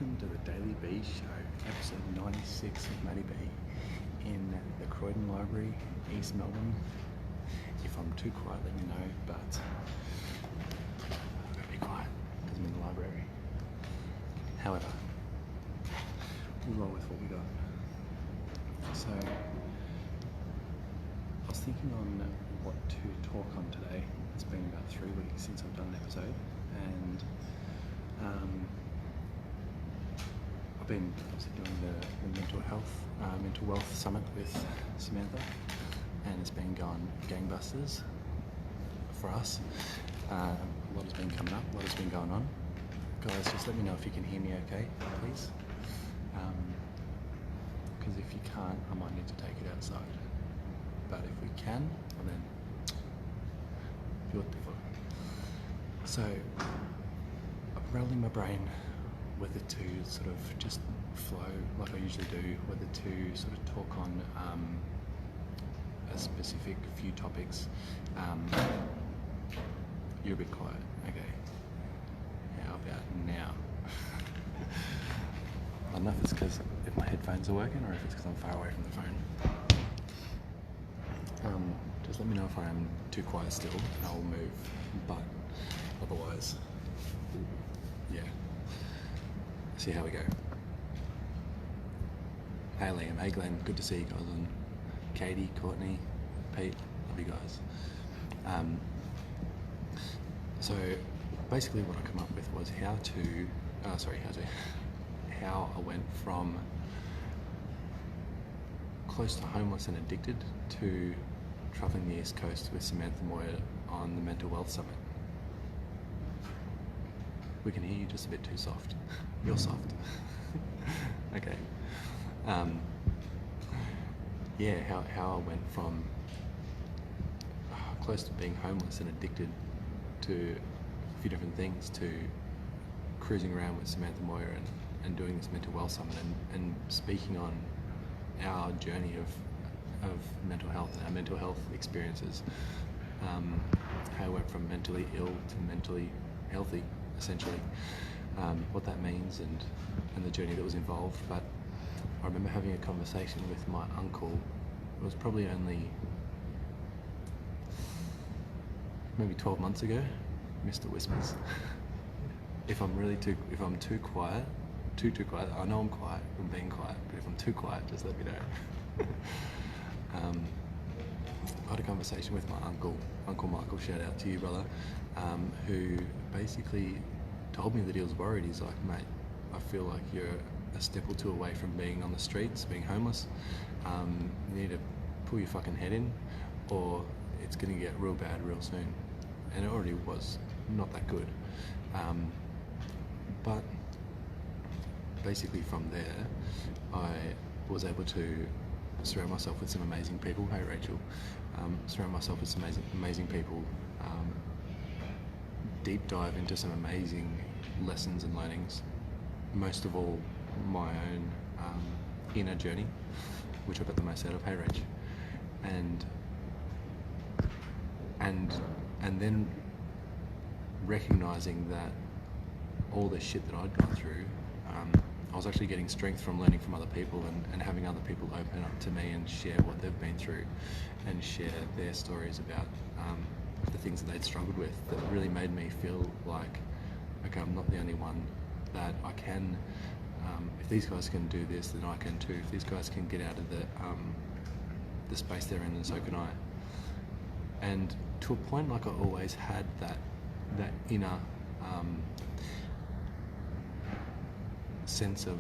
welcome to the Daily B Show, episode 96 of Matty B, in the Croydon Library, East Melbourne. If I'm too quiet, let me know, but I've got to be quiet because I'm in the library. However, we'll roll with what we got. So, I was thinking on what to talk on today. It's been about 3 weeks since I've done an episode, and I've been obviously doing the mental wealth summit with Samantha, and it's been going gangbusters for us. A lot has been coming up, a lot has been going on. Guys, just let me know if you can hear me okay, please. Because if you can't, I might need to take it outside. But if we can, well then, beautiful. So, I'm rattling my brain whether to sort of just flow like I usually do, whether to sort of talk on a specific few topics. You're a bit quiet, okay. How about now? I don't know if it's because if my headphones are working or if it's because I'm far away from the phone. Just let me know if I am too quiet still and I'll move, but otherwise, yeah. See how we go. Hey Liam, hey Glenn, good to see you guys, and Katie, Courtney, Pete, love you guys. So basically what I come up with was how I went from close to homeless and addicted to travelling the East Coast with Samantha Moyer on the Mental Wealth Summit. We can hear you just a bit too soft. You're soft. Okay. Yeah, how I went from close to being homeless and addicted to a few different things to cruising around with Samantha Moyer and doing this Mental Wealth Summit and speaking on our journey of mental health and our mental health experiences. How I went from mentally ill to mentally healthy, essentially. What that means and the journey that was involved. But I remember having a conversation with my uncle. It was probably only maybe 12 months ago, Mr. Whispers. If I'm too quiet, too quiet, I know I'm quiet, I'm being quiet, but if I'm too quiet, just let me know. I had a conversation with my Uncle Michael, shout out to you, brother, who basically told me that he was worried. He's like, mate, I feel like you're a step or two away from being on the streets, being homeless. You need to pull your fucking head in, or it's going to get real bad real soon. And it already was not that good. But basically from there, I was able to surround myself with some amazing people. Hey Rachel. Surround myself with some amazing people. Deep dive into some amazing lessons and learnings. Most of all, my own inner journey, which I got the most out of. Hey Rach. And then recognizing that all the shit that I'd gone through, I was actually getting strength from learning from other people and having other people open up to me and share what they've been through and share their stories about the things that they'd struggled with. That really made me feel like, okay, I'm not the only one, that I can, if these guys can do this, then I can too. If these guys can get out of the space they're in, then so can I. And to a point, like I always had that inner sense of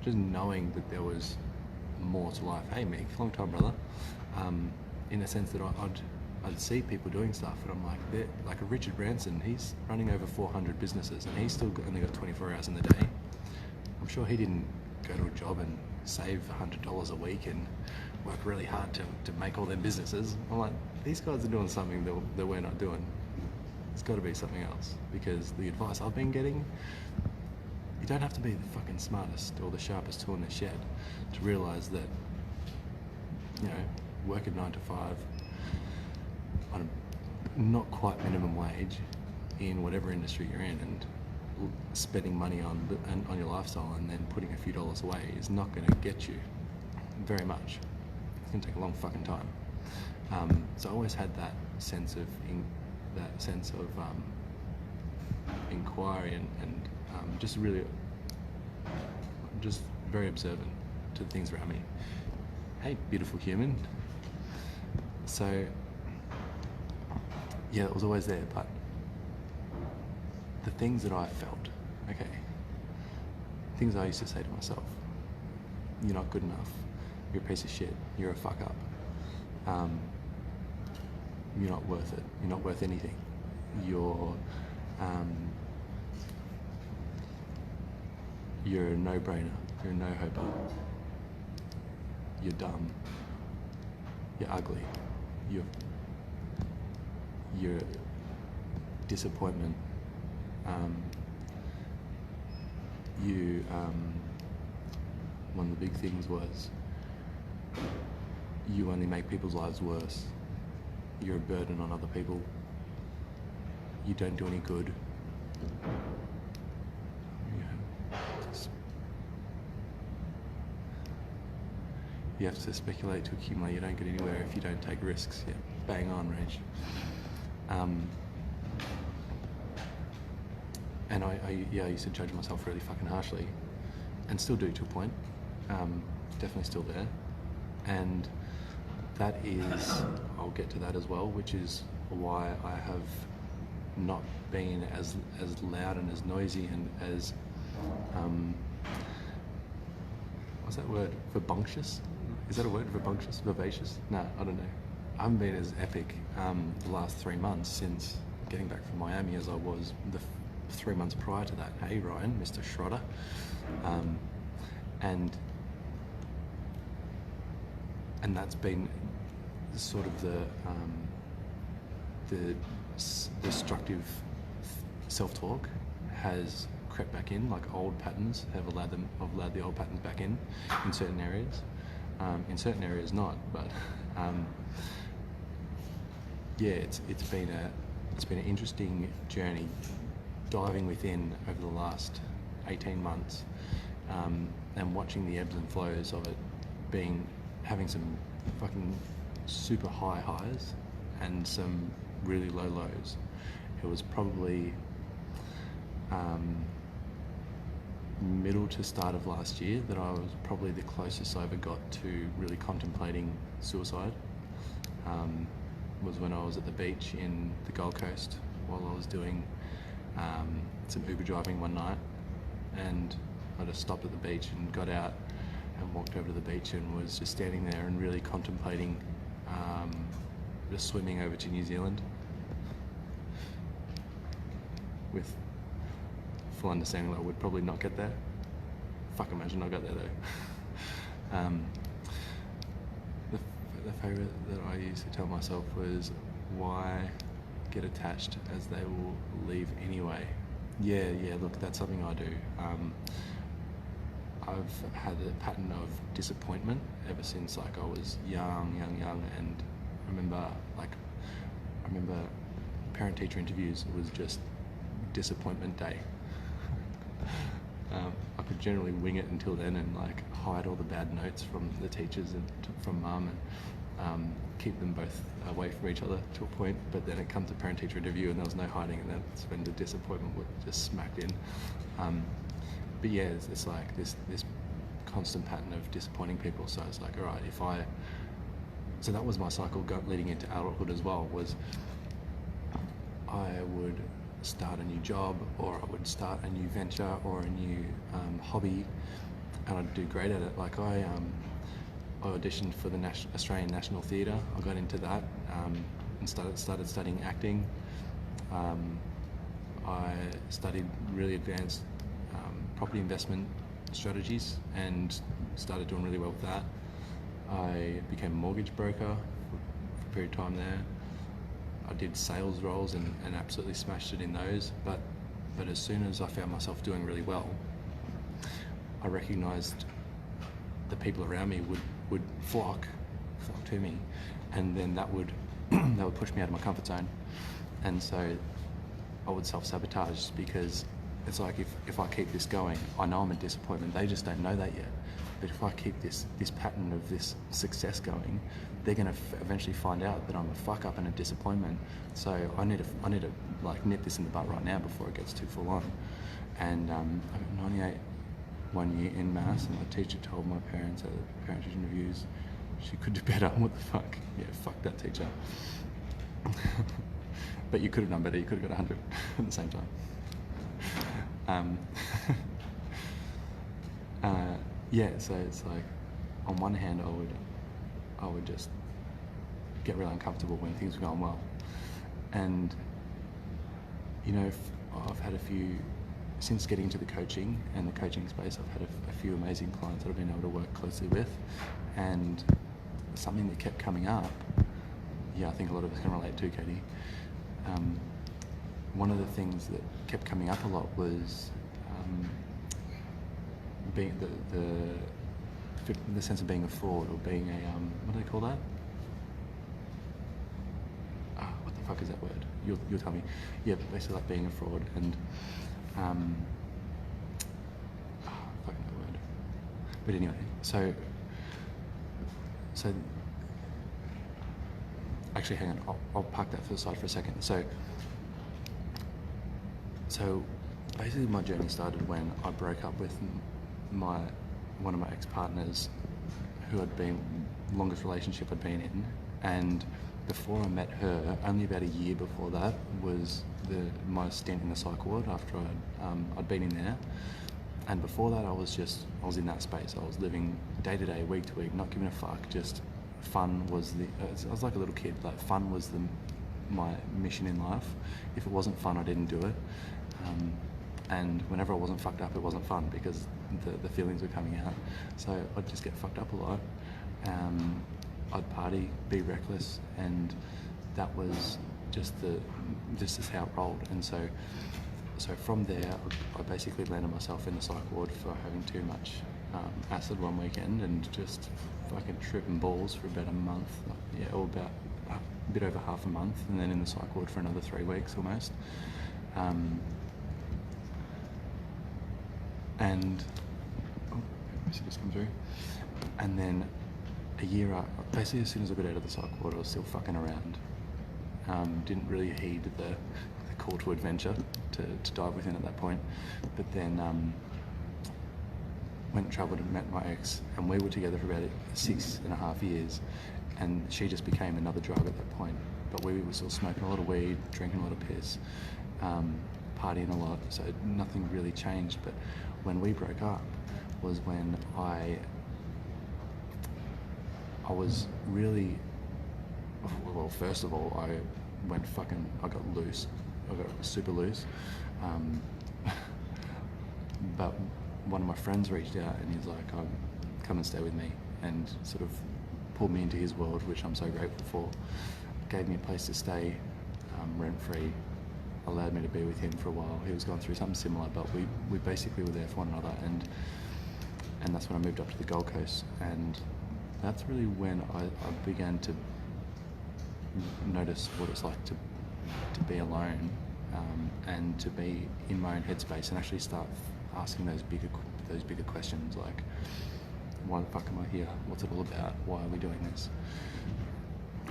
just knowing that there was more to life. Hey Mick, long time brother. In the sense that I'd see people doing stuff and I'm like a Richard Branson, he's running over 400 businesses and he's still only got 24 hours in the day. I'm sure he didn't go to a job and save $100 a week and work really hard to make all their businesses. I'm like, these guys are doing something that we're not doing. It's got to be something else, because the advice I've been getting, you don't have to be the fucking smartest or the sharpest tool in the shed to realise that, work at 9 to 5 on a not quite minimum wage in whatever industry you're in, and spending money on your lifestyle and then putting a few dollars away is not going to get you very much. It's going to take a long fucking time. So I always had that sense of inquiry and just really just very observant to the things around me. Hey, beautiful human. So yeah, it was always there, but the things that I felt, things I used to say to myself: you're not good enough, you're a piece of shit, you're a fuck up, you're not worth it, you're not worth anything, you're a no-brainer, you're a no-hoper, you're dumb, you're ugly, you're disappointment, one of the big things was you only make people's lives worse, you're a burden on other people, you don't do any good. You have to speculate to accumulate. You don't get anywhere if you don't take risks. Yeah, bang on, Rach. And I used to judge myself really fucking harshly, and still do to a point. Definitely still there. And that is, I'll get to that as well, which is why I have not been as loud and as noisy and as what's that word? Verbunctious? Is that a word? Verbunctious? Vivacious? No, I don't know. I haven't been as epic the last 3 months since getting back from Miami as I was the 3 months prior to that. Hey Ryan, Mr. Schroeder. And that's been sort of the destructive self-talk has crept back in, like old patterns have allowed the old patterns back in certain areas. In certain areas not, but yeah, it's been an interesting journey diving within over the last 18 months and watching the ebbs and flows of it, having some fucking super high highs and some really low lows. It was probably middle to start of last year that I was probably the closest I ever got to really contemplating suicide. Was when I was at the beach in the Gold Coast while I was doing some Uber driving one night, and I just stopped at the beach and got out and walked over to the beach and was just standing there and really contemplating just swimming over to New Zealand with full understanding that I would probably not get there. Fuck, imagine I got there though. The favourite that I used to tell myself was, why get attached as they will leave anyway? Yeah, look, that's something I do. I've had a pattern of disappointment ever since like I was young, and I remember parent-teacher interviews, it was just disappointment day. I could generally wing it until then and like hide all the bad notes from the teachers and from mum and keep them both away from each other to a point, but then it comes to parent-teacher interview and there was no hiding, and that's when the disappointment would just smacked in. But yeah, it's like this constant pattern of disappointing people. So it's like, all right, so that was my cycle leading into adulthood as well, was I would start a new job, or I would start a new venture or a new hobby, and I'd do great at it. Like I auditioned for the Australian National Theatre. I got into that and started studying acting. I studied really advanced property investment strategies and started doing really well with that. I became a mortgage broker for a period of time there. I did sales roles and absolutely smashed it in those, but as soon as I found myself doing really well, I recognised the people around me would flock to me, and then that would push me out of my comfort zone, and so I would self-sabotage because it's like if I keep this going, I know I'm a disappointment. They just don't know that yet. But if I keep this pattern of this success going, they're going to eventually find out that I'm a fuck up and a disappointment. So I need to like nip this in the butt right now before it gets too full on. And I got 98 one year in maths, and my teacher told my parents at the parent-teacher interviews she could do better. What the fuck? Yeah, fuck that teacher. But you could have done better. You could have got 100 at the same time. Yeah, so it's like, on one hand, I would just get really uncomfortable when things were going well, and you know, I've had a few, since getting into the coaching and the coaching space, I've had a few amazing clients that I've been able to work closely with, and something that kept coming up, I think a lot of us can relate to, Katie. One of the things that kept coming up a lot was being the sense of being a fraud, or being a what do they call that? What the fuck is that word? You'll tell me. Yeah, basically like being a fraud, and fucking that word. But anyway, so actually, hang on. I'll park that to the side for a second. So basically, my journey started when I broke up with one of my ex-partners, who had been longest relationship I'd been in, and before I met her, only about a year before that was my stint in the psych ward after I'd been in there. And before that, I was in that space. I was living day to day, week to week, not giving a fuck. Just fun was I was like a little kid. Like, fun was my mission in life. If it wasn't fun, I didn't do it. And whenever I wasn't fucked up, it wasn't fun, because the feelings were coming out. So I'd just get fucked up a lot. I'd party, be reckless, and that was just is how it rolled. And so from there, I basically landed myself in the psych ward for having too much acid one weekend, and just fucking tripping balls for about a month, or about a bit over half a month, and then in the psych ward for another 3 weeks almost. And messages come through. And then a year after, basically as soon as I got out of the psych ward, I was still fucking around. Didn't really heed the call to adventure to dive within at that point. But then went and travelled and met my ex, and we were together for about 6.5 years, and she just became another drug at that point. But we were still smoking a lot of weed, drinking a lot of piss, partying a lot, so nothing really changed. But when we broke up was when I was really, well, first of all, I got loose. I got super loose. But one of my friends reached out, and he's like, come and stay with me, and sort of pulled me into his world, which I'm so grateful for. Gave me a place to stay, rent-free, allowed me to be with him for a while. He was going through something similar, but we basically were there for one another, and that's when I moved up to the Gold Coast, and that's really when I began to notice what it's like to be alone, and to be in my own headspace, and actually start asking those bigger questions, like, why the fuck am I here? What's it all about? Why are we doing this?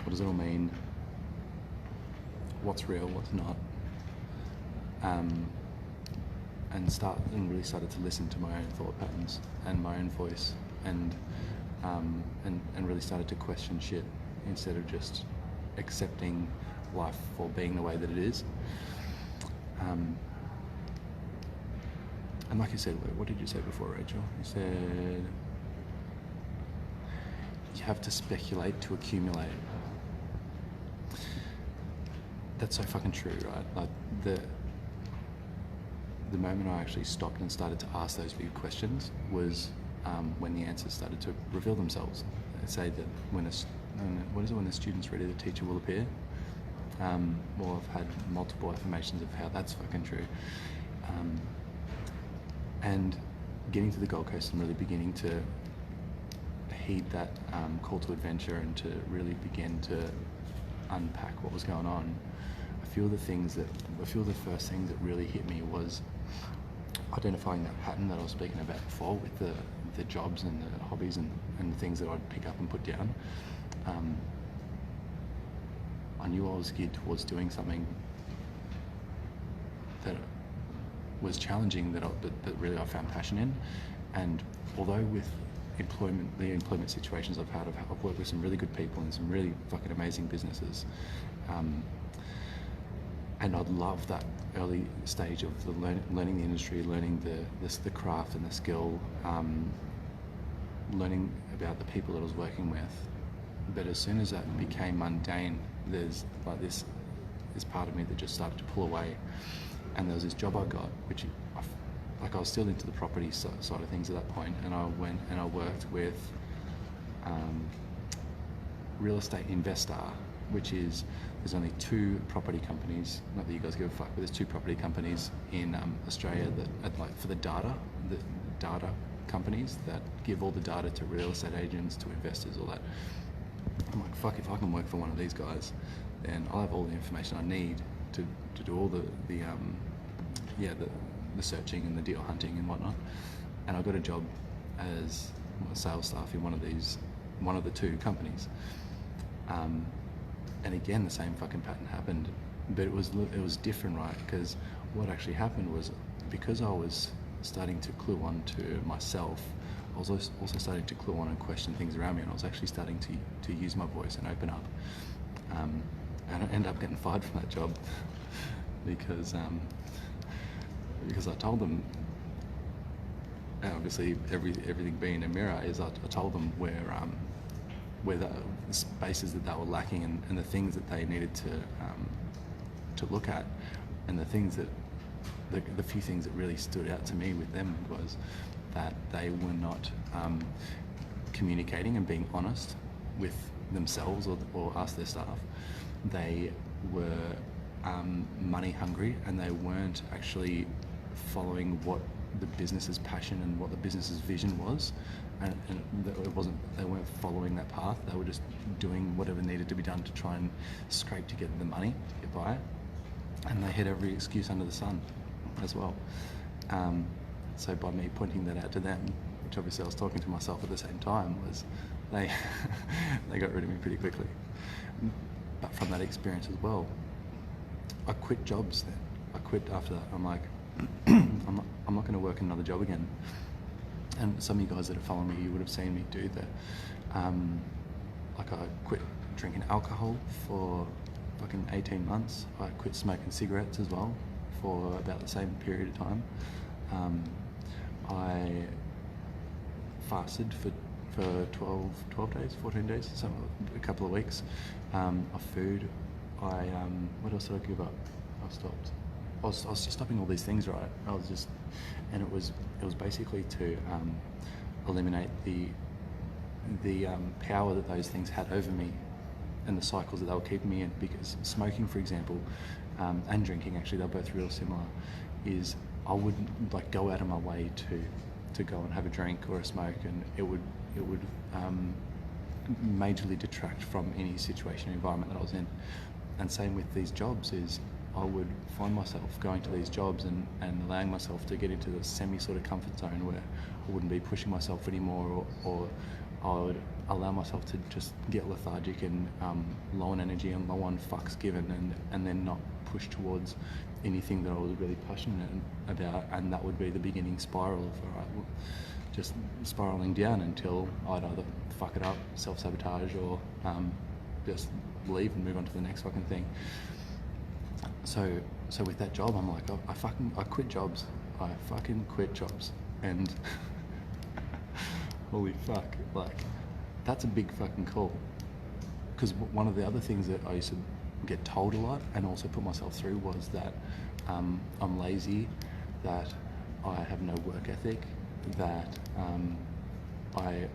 What does it all mean? What's real? What's not? And really started to listen to my own thought patterns and my own voice, and really started to question shit instead of just accepting life for being the way that it is. And like you said, what did you say before, Rachel? You said you have to speculate to accumulate. That's so fucking true, right? Like, the moment I actually stopped and started to ask those big questions was when the answers started to reveal themselves. They say that when the student's ready, the teacher will appear. Well, I've had multiple affirmations of how that's fucking true. And getting to the Gold Coast and really beginning to heed that call to adventure, and to really begin to unpack what was going on, I few of the first things that really hit me was identifying that pattern that I was speaking about before with the jobs and the hobbies and the things that I'd pick up and put down. I knew I was geared towards doing something that was challenging, that really I found passion in. And although with the employment situations I've had, I've worked with some really good people and some really fucking amazing businesses. And I'd love that early stage of the learning the industry, learning the craft and the skill, learning about the people that I was working with. But as soon as that became mundane, there's like this part of me that just started to pull away. And there was this job I got, which I was still into the property side of things at that point, and I went and I worked with Real Estate Investor, which is, there's only 2 property companies, not that you guys give a fuck, but there's 2 property companies in Australia that, like, for the data companies that give all the data to real estate agents, to investors, all that. I'm like, fuck, if I can work for one of these guys, then I'll have all the information I need to do all the searching and the deal hunting and whatnot. And I got a job as sales staff in one of the 2 companies. And again, the same fucking pattern happened, but it was different, right? Because what actually happened was, because I was starting to clue on to myself, I was also starting to clue on and question things around me, and I was actually starting to use my voice and open up. And I ended up getting fired from that job because I told them, and obviously everything being a mirror, is I told them where the spaces that they were lacking and the things that they needed to look at, and the things that the few things that really stood out to me with them was that they were not communicating and being honest with themselves or us, their staff. They were money hungry, and they weren't actually following what the business's passion and what the business's vision was, and they weren't following that path. They were just doing whatever needed to be done to try and scrape together the money, get by it, and they had every excuse under the sun as well. So by me pointing that out to them, which obviously I was talking to myself at the same time, was they got rid of me pretty quickly. But from that experience as well, I quit jobs then. I quit after that. I'm like, I'm not going to work another job again. And some of you guys that have followed me, you would have seen me do that. Like, I quit drinking alcohol for fucking 18 months. I quit smoking cigarettes as well for about the same period of time. I fasted for 12 days, 14 days, a couple of weeks of food. What else did I give up? I stopped. I was just stopping all these things, right? And it was basically to eliminate the power that those things had over me and the cycles that they were keeping me in. Because smoking, for example, and drinking, actually, they're both real similar, is I wouldn't like go out of my way to go and have a drink or a smoke, and it would majorly detract from any situation or environment that I was in. And same with these jobs, is I would find myself going to these jobs and allowing myself to get into the semi sort of comfort zone where I wouldn't be pushing myself anymore, or I would allow myself to just get lethargic and low on energy and low on fucks given, and then not push towards anything that I was really passionate about. And that would be the beginning spiral of, all right, well, just spiraling down until I'd either fuck it up, self-sabotage, or just leave and move on to the next fucking thing. So with that job, I'm like, I quit jobs. I fucking quit jobs. And holy fuck, like, that's a big fucking call. Because one of the other things that I used to get told a lot and also put myself through was that I'm lazy, that I have no work ethic, that I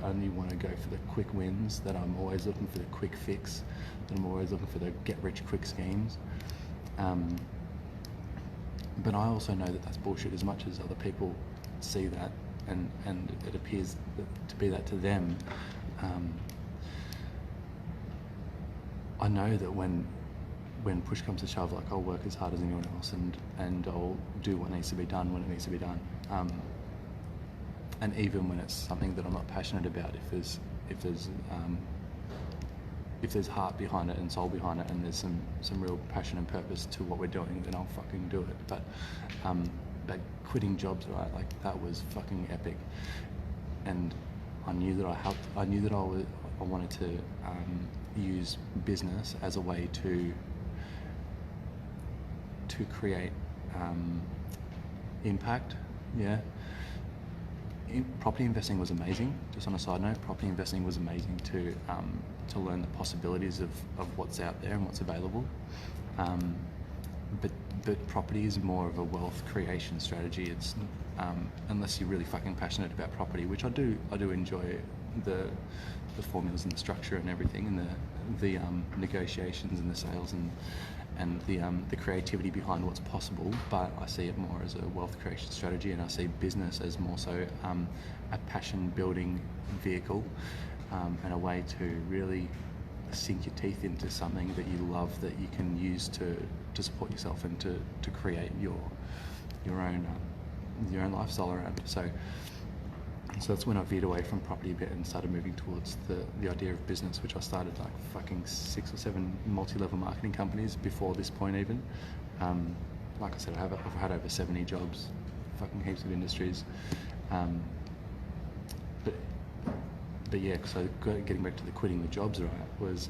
only want to go for the quick wins, that I'm always looking for the quick fix, that I'm always looking for the get-rich-quick schemes. But I also know that that's bullshit, as much as other people see that and it appears to be that to them. I know that when when push comes to shove, like I'll work as hard as anyone else, and I'll do what needs to be done when it needs to be done. And even when it's something that I'm not passionate about, if there's heart behind it and soul behind it, and there's some real passion and purpose to what we're doing, then I'll fucking do it. But quitting jobs, right? Like that was fucking epic, and I knew that I wanted to use business as a way to create impact. Yeah. Property investing was amazing. Just on a side note, property investing was amazing to learn the possibilities of what's out there and what's available. But property is more of a wealth creation strategy. It's unless you're really fucking passionate about property, which I do enjoy the formulas and the structure and everything, and the negotiations and the sales and the creativity behind what's possible. But I see it more as a wealth creation strategy, and I see business as more so a passion building vehicle, and a way to really sink your teeth into something that you love, that you can use to support yourself and to create your own lifestyle around. So that's when I veered away from property a bit and started moving towards the idea of business, which I started like fucking 6 or 7 multi-level marketing companies before this point even. Like I said, I've had over 70 jobs, fucking heaps of industries. But yeah, so getting back to the quitting the jobs, right, was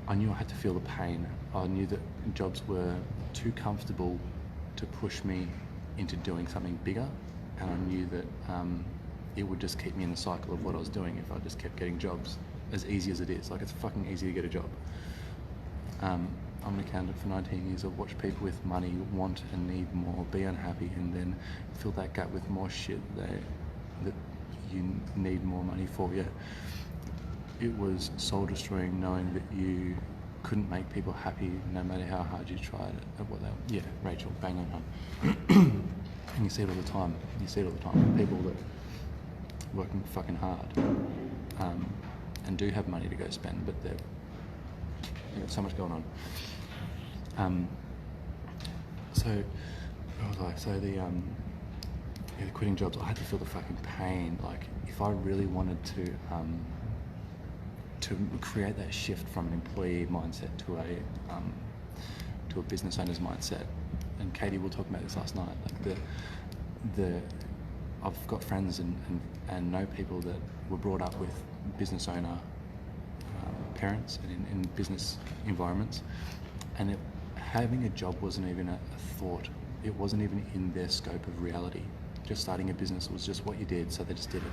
I knew I had to feel the pain. I knew that jobs were too comfortable to push me into doing something bigger, and I knew that it would just keep me in the cycle of what I was doing if I just kept getting jobs, as easy as it is. Like, it's fucking easy to get a job. I'm an accountant for 19 years. I've watched people with money want and need more, be unhappy, and then fill that gap with more shit that you need more money for. Yeah, it was soul destroying knowing that you couldn't make people happy no matter how hard you tried at what they. Yeah, Rachel, bang on. And you see it all the time. People that working fucking hard and do have money to go spend, but they've got so much going on. So what was I? So the quitting jobs, I had to feel the fucking pain. Like, if I really wanted to create that shift from an employee mindset to a business owner's mindset, and Katie, will talk about this last night. Like I've got friends and know people that were brought up with business owner parents and in business environments, and having a job wasn't even a thought. It wasn't even in their scope of reality. Just starting a business was just what you did, so they just did it.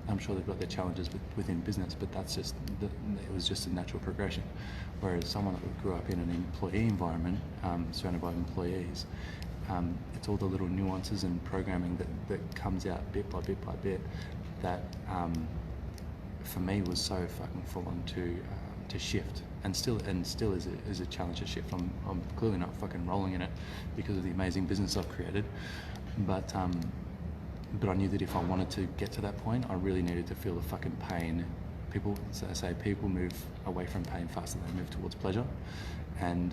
I'm sure they've got their challenges within business, but it was just a natural progression. Whereas someone that grew up in an employee environment, surrounded by employees, it's all the little nuances and programming that comes out bit by bit that for me was so fucking full on to shift, and still is a challenge to shift. I'm clearly not fucking rolling in it because of the amazing business I've created, but I knew that if I wanted to get to that point, I really needed to feel the fucking pain. People move away from pain faster than they move towards pleasure, and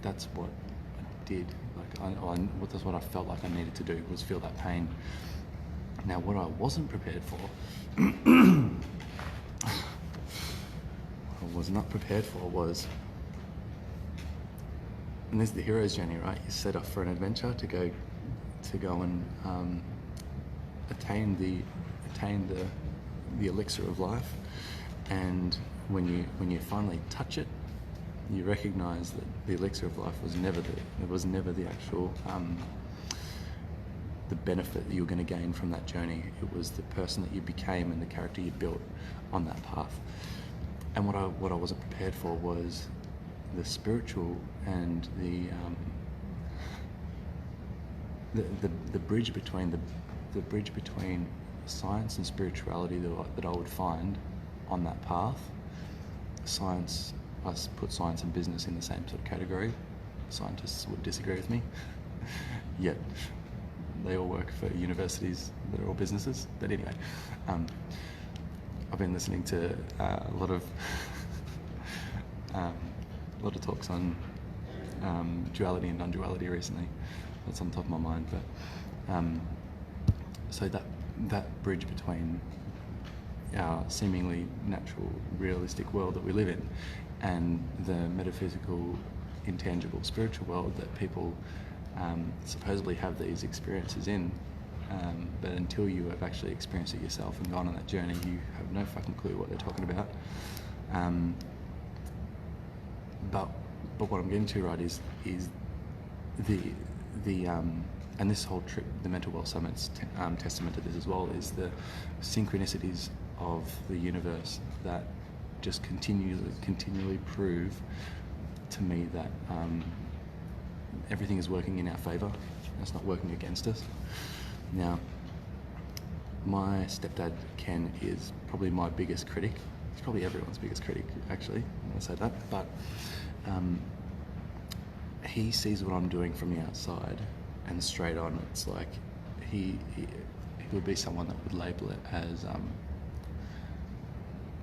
that's what I did. That's what I felt like I needed to do, was feel that pain. Now, what I wasn't prepared for, was, and this is the hero's journey, right? You set off for an adventure to go and attain the elixir of life, and when you finally touch it, you recognize that the elixir of life was never the actual the benefit that you were going to gain from that journey. It was the person that you became and the character you built on that path. And what I wasn't prepared for was the spiritual and the bridge between science and spirituality that I would find on that path. Science, I put science and business in the same sort of category. Scientists would disagree with me, yet they all work for universities that are all businesses. But anyway, I've been listening to a lot of lot of talks on duality and non-duality recently. That's on top of my mind. But so that bridge between our seemingly natural, realistic world that we live in and the metaphysical, intangible, spiritual world that people supposedly have these experiences in, but until you have actually experienced it yourself and gone on that journey, you have no fucking clue what they're talking about. But what I'm getting to, right, is the and this whole trip, the Mental Wealth Summit's testament to this as well, is the synchronicities of the universe that just continually prove to me that everything is working in our favour. It's not working against us. Now, my stepdad Ken is probably my biggest critic. He's probably everyone's biggest critic, actually, when I say that. But he sees what I'm doing from the outside, and straight on, it's like he would be someone that would label it as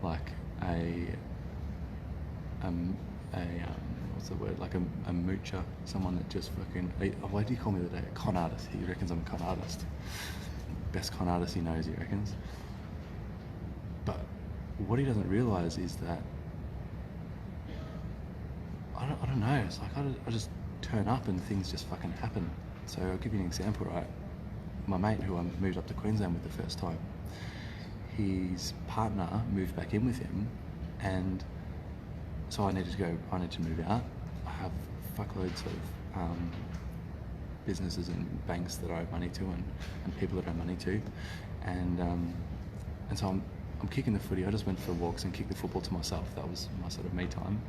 like a what's the word? Like a moocher, someone that just fucking. Why do you call me the day? A con artist. He reckons I'm a con artist. Best con artist he knows, he reckons. But what he doesn't realise is that I don't know. It's like I just turn up and things just fucking happen. So I'll give you an example, right? My mate, who I moved up to Queensland with the first time, his partner moved back in with him, and so I needed to move out. I have fuckloads of businesses and banks that I owe money to, and people that I owe money to, and so I'm kicking the footy. I just went for walks and kicked the football to myself. That was my sort of me time.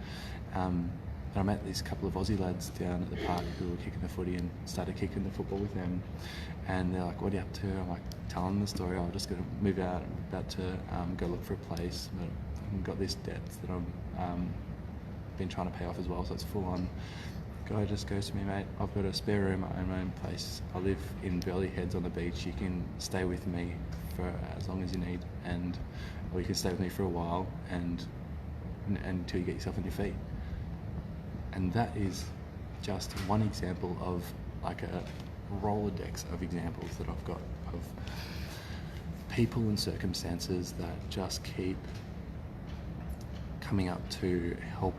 And I met these couple of Aussie lads down at the park who were kicking the footy, and started kicking the football with them. And they're like, "What are you up to?" I'm like, telling them the story. I'm just going to move out. I'm about to go look for a place. But I've got this debt that I've been trying to pay off as well, so it's full on. Guy just goes to me, "Mate, I've got a spare room. I own my own place. I live in Burleigh Heads on the beach. You can stay with me for as long as you need, or you can stay with me for a while and until you get yourself on your feet." And that is just one example of like a Rolodex of examples that I've got of people and circumstances that just keep coming up to help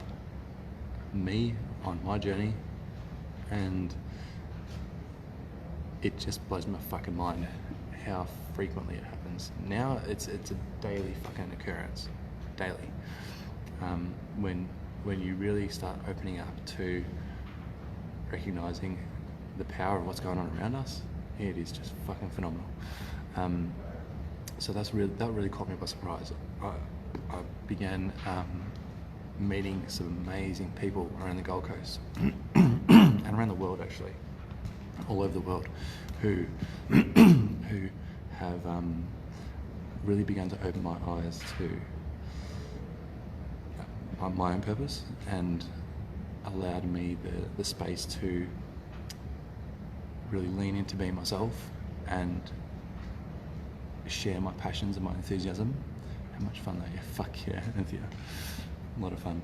me on my journey, and it just blows my fucking mind how frequently it happens. Now it's a daily fucking occurrence, daily. When you really start opening up to recognising the power of what's going on around us, it is just fucking phenomenal. So that really caught me by surprise. I began meeting some amazing people around the Gold Coast and around the world, actually, all over the world, who have really begun to open my eyes to my own purpose, and allowed me the space to really lean into being myself and share my passions and my enthusiasm. How much fun that is. Fuck yeah, Anthea. A lot of fun.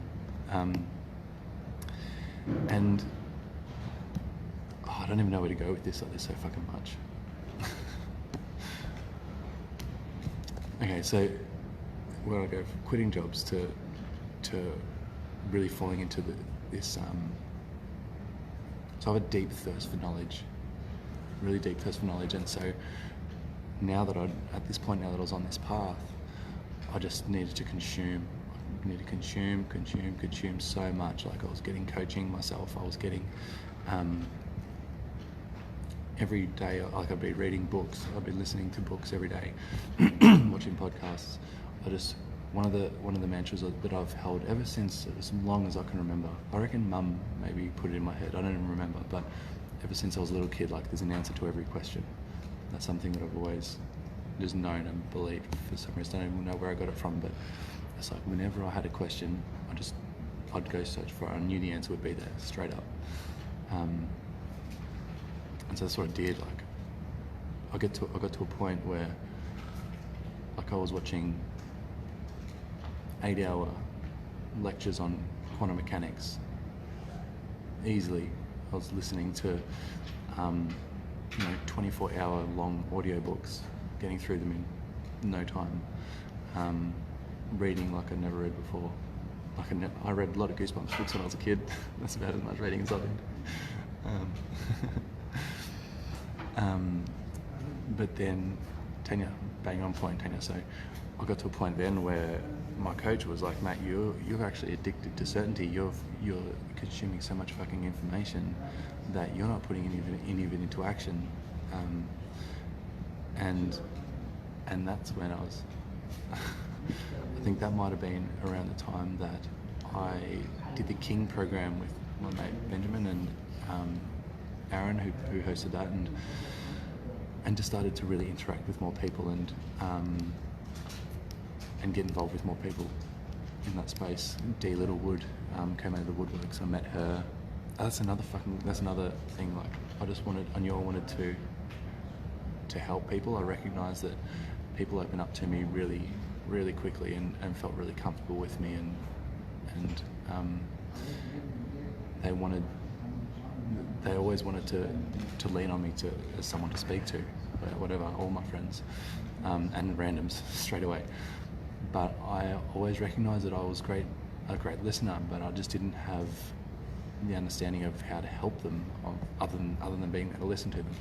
And I don't even know where to go with this. Like, there's so fucking much. Okay, so where I go from quitting jobs to really falling into this. So I have a deep thirst for knowledge, really deep thirst for knowledge, and so now that at this point, now that I was on this path, I just needed to consume. I needed to consume so much. Like, I was getting coaching myself. I was getting every day. Like, I'd be reading books. I'd be listening to books every day, watching podcasts. One of the mantras that I've held ever since as long as I can remember. I reckon Mum maybe put it in my head. I don't even remember, but ever since I was a little kid, like, there's an answer to every question. That's something that I've always just known and believed for some reason. I don't even know where I got it from, but it's like whenever I had a question, I'd go search for it. I knew the answer would be there, straight up. And so that's what I did. Like, I got to a point where, like, I was watching 8-hour lectures on quantum mechanics easily. I was listening to 24-hour long audiobooks, getting through them in no time, reading like I'd never read before. I read a lot of Goosebumps books when I was a kid. That's about as much reading as I did. But then, Tanya, bang on point, Tanya. So I got to a point then where my coach was like, "Mate, you're actually addicted to certainty. You're consuming so much fucking information that you're not putting any of it into action." And that's when I was. I think that might have been around the time that I did the King program with my mate Benjamin and Aaron, who hosted that, and just started to really interact with more people and get involved with more people in that space. Dee Littlewood came out of the woodwork, so I met her. That's another thing. Like I knew I wanted to help people. I recognised that people opened up to me really, really quickly and felt really comfortable with me, and they always wanted to lean on me as someone to speak to, whatever, all my friends and randoms straight away. But I always recognised that I was a great listener, but I just didn't have the understanding of how to help them, other than being there to listen to them.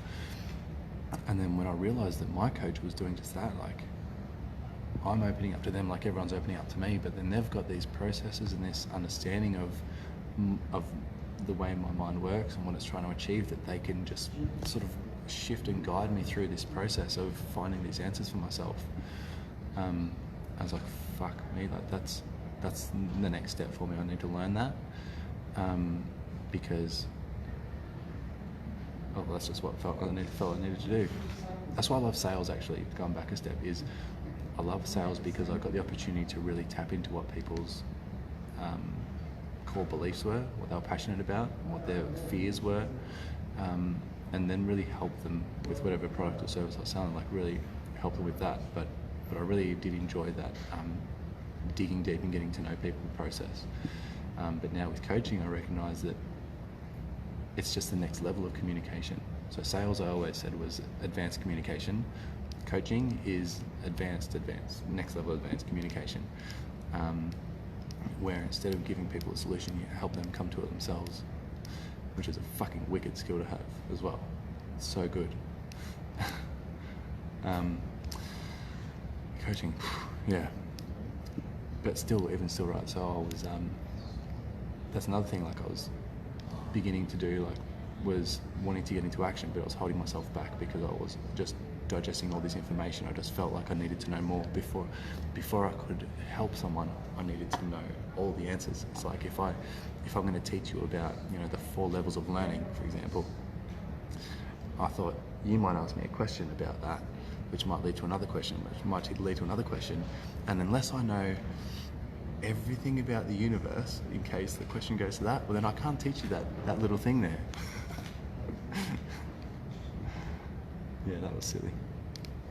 And then when I realised that my coach was doing just that, like I'm opening up to them like everyone's opening up to me, but then they've got these processes and this understanding of the way my mind works and what it's trying to achieve, that they can just sort of shift and guide me through this process of finding these answers for myself. I was like, fuck me, like that's the next step for me. I need to learn that because that's just what I needed to do. That's why I love sales, actually. Going back a step, is I love sales because I got the opportunity to really tap into what people's core beliefs were, what they were passionate about, what their fears were, and then really help them with whatever product or service I was selling, like really help them with that. But I really did enjoy that digging deep and getting to know people process. But now with coaching, I recognise that it's just the next level of communication. So sales, I always said, was advanced communication. Coaching is advanced, next level advanced communication, where instead of giving people a solution, you help them come to it themselves, which is a fucking wicked skill to have as well. It's so good. Coaching, yeah. But still, right, so I was, that's another thing, like I was beginning to do, like, was wanting to get into action, but I was holding myself back because I was just digesting all this information. I just felt like I needed to know more before I could help someone. I needed to know all the answers. It's like if I'm going to teach you about, the 4 levels of learning, for example, I thought you might ask me a question about that, which might lead to another question, which might lead to another question, and unless I know everything about the universe, in case the question goes to that, well then I can't teach you that little thing there. Yeah, that was silly.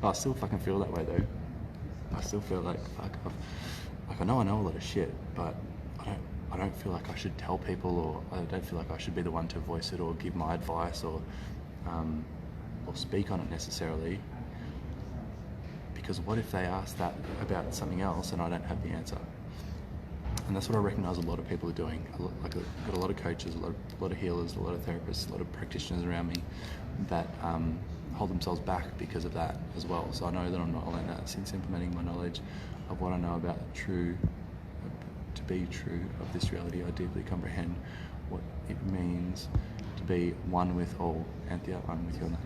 I still fucking feel that way though. I still feel like, fuck, I know a lot of shit, but I don't feel like I should tell people, or I don't feel like I should be the one to voice it or give my advice or speak on it necessarily. Because what if they ask that about something else and I don't have the answer? And that's what I recognise a lot of people are doing. I've got a lot of coaches, a lot of healers, a lot of therapists, a lot of practitioners around me that hold themselves back because of that as well. So I know that I'm not alone in that. Since implementing my knowledge of what I know about to be true of this reality, I deeply comprehend what it means to be one with all. Anthea, I'm with you on that.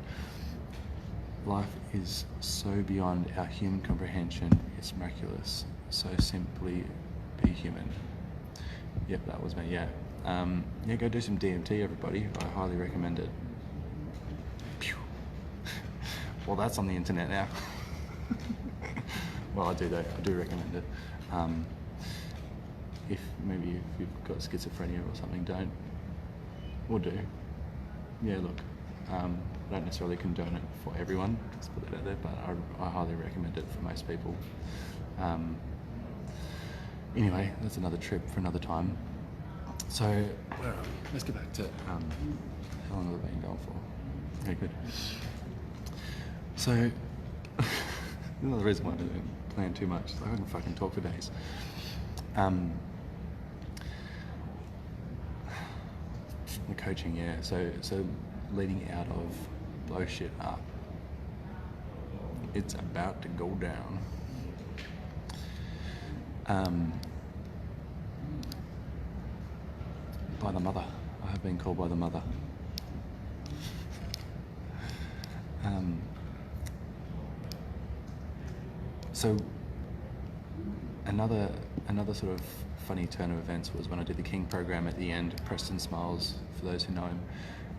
Life is so beyond our human comprehension, it's miraculous. So simply be human. Yep, that was me, yeah. Go do some DMT, everybody. I highly recommend it. Pew. Well, that's on the internet now. Well, I do recommend it. If you've got schizophrenia or something, don't, or do. Yeah, look, I don't necessarily condone it for everyone, just put that out there, but I highly recommend it for most people. Anyway, that's another trip for another time. So, where are we? Let's get back to how long have we been going for? Okay, good. So, another reason why I didn't plan too much. I couldn't fucking talk for days. The coaching, yeah. So leading out of blow shit up. It's about to go down. By the mother. I have been called by the mother. So another sort of funny turn of events was when I did the King program at the end. Preston Smiles, for those who know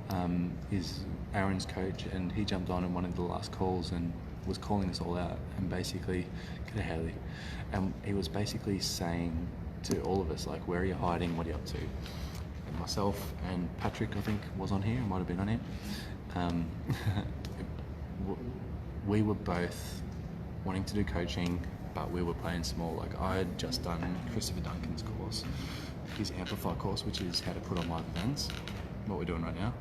him, is Aaron's coach, and he jumped on in one of the last calls and was calling us all out and basically, get a Haley, and he was basically saying to all of us, like, where are you hiding, what are you up to? And myself and Patrick, I think, was on here, might have been on here. We were both wanting to do coaching, but we were playing small. Like, I had just done Christopher Duncan's course, his Amplify course, which is how to put on live events, what we're doing right now.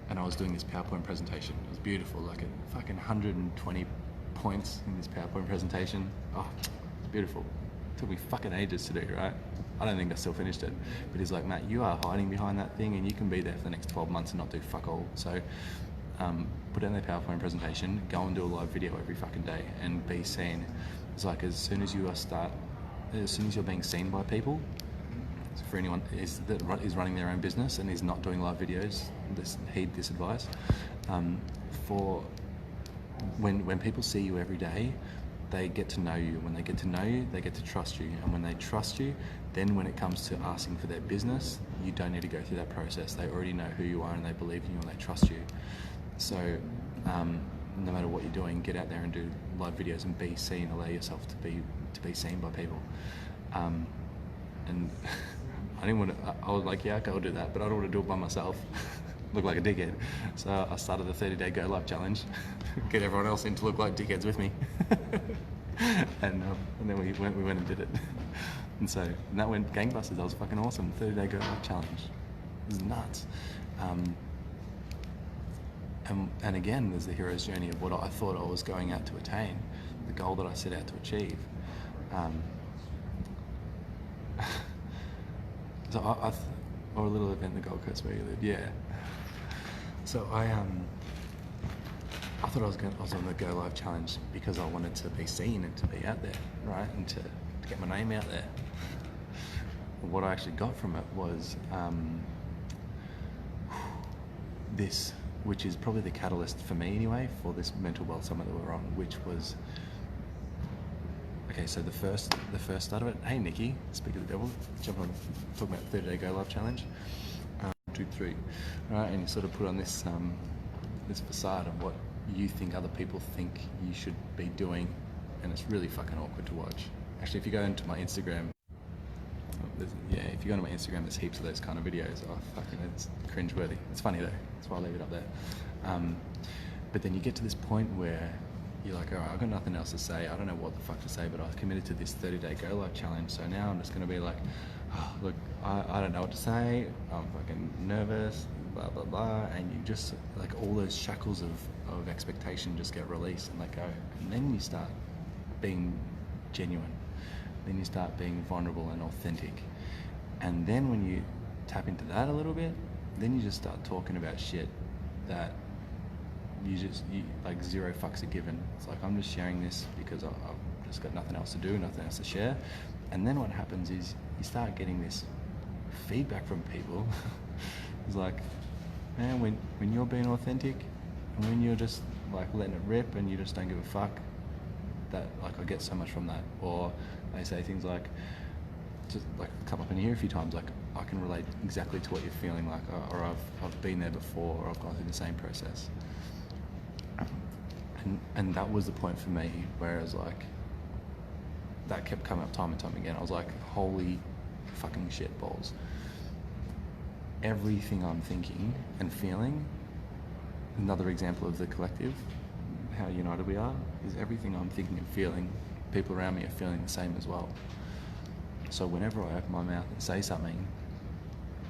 And I was doing this PowerPoint presentation. It was beautiful, like a fucking 120 points in this PowerPoint presentation. Oh, it's beautiful. It took me fucking ages to do, right? I don't think I still finished it. But he's like, Matt, you are hiding behind that thing and you can be there for the next 12 months and not do fuck all. So put in the PowerPoint presentation, go and do a live video every fucking day and be seen. It's like, as soon as you're being seen by people, so for anyone that is running their own business and is not doing live videos, heed this advice. For when people see you every day, they get to know you. When they get to know you, they get to trust you. And when they trust you, then when it comes to asking for their business, you don't need to go through that process. They already know who you are and they believe in you and they trust you. So no matter what you're doing, get out there and do live videos and be seen. Allow yourself to be seen by people. And I didn't want to. I was like, yeah, okay, I'll do that, but I don't want to do it by myself. Look like a dickhead. So I started the 30-day Go Live challenge. Get everyone else in to look like dickheads with me. and then we went and did it. And that went gangbusters. That was fucking awesome. 30-day Go Live challenge. It was nuts. And again, there's the hero's journey of what I thought I was going out to attain, the goal that I set out to achieve. Or a little event in the Gold Coast where you live, yeah. So I thought I was on the Go Live challenge because I wanted to be seen and to be out there, right, and to get my name out there. What I actually got from it was this, which is probably the catalyst for me anyway, for this mental wealth summit that we're on, which was, okay, so the first start of it, hey Nikki, speak of the devil, jump on, talk about 30-day Go Live challenge, 2, 3, right, and you sort of put on this this facade of what you think other people think you should be doing, and it's really fucking awkward to watch. Actually, if you go into my Instagram, if you go to my Instagram, there's heaps of those kind of videos. Oh, fucking, it's cringeworthy. It's funny though, that's why I leave it up there. But then you get to this point where you're like, all right, I've got nothing else to say. I don't know what the fuck to say, but I've committed to this 30-day Go Live challenge. So now I'm just going to be like, oh, look, I don't know what to say. I'm fucking nervous, blah, blah, blah. And you just, like, all those shackles of expectation just get released and let go. And then you start being genuine. Then you start being vulnerable and authentic. And then when you tap into that a little bit, then you just start talking about shit that you like zero fucks are given. It's like, I'm just sharing this because I've just got nothing else to do, nothing else to share. And then what happens is you start getting this feedback from people. It's like, man, when you're being authentic and when you're just like letting it rip and you just don't give a fuck, that, like, I get so much from that. Or they say things like, just like come up in here a few times, like, I can relate exactly to what you're feeling, like, or I've been there before, or I've gone through the same process. And that was the point for me where I was like, that kept coming up time and time again. I was like, holy fucking shit balls. Everything I'm thinking and feeling, another example of the collective, how united we are, is everything I'm thinking and feeling, people around me are feeling the same as well. So whenever I open my mouth and say something,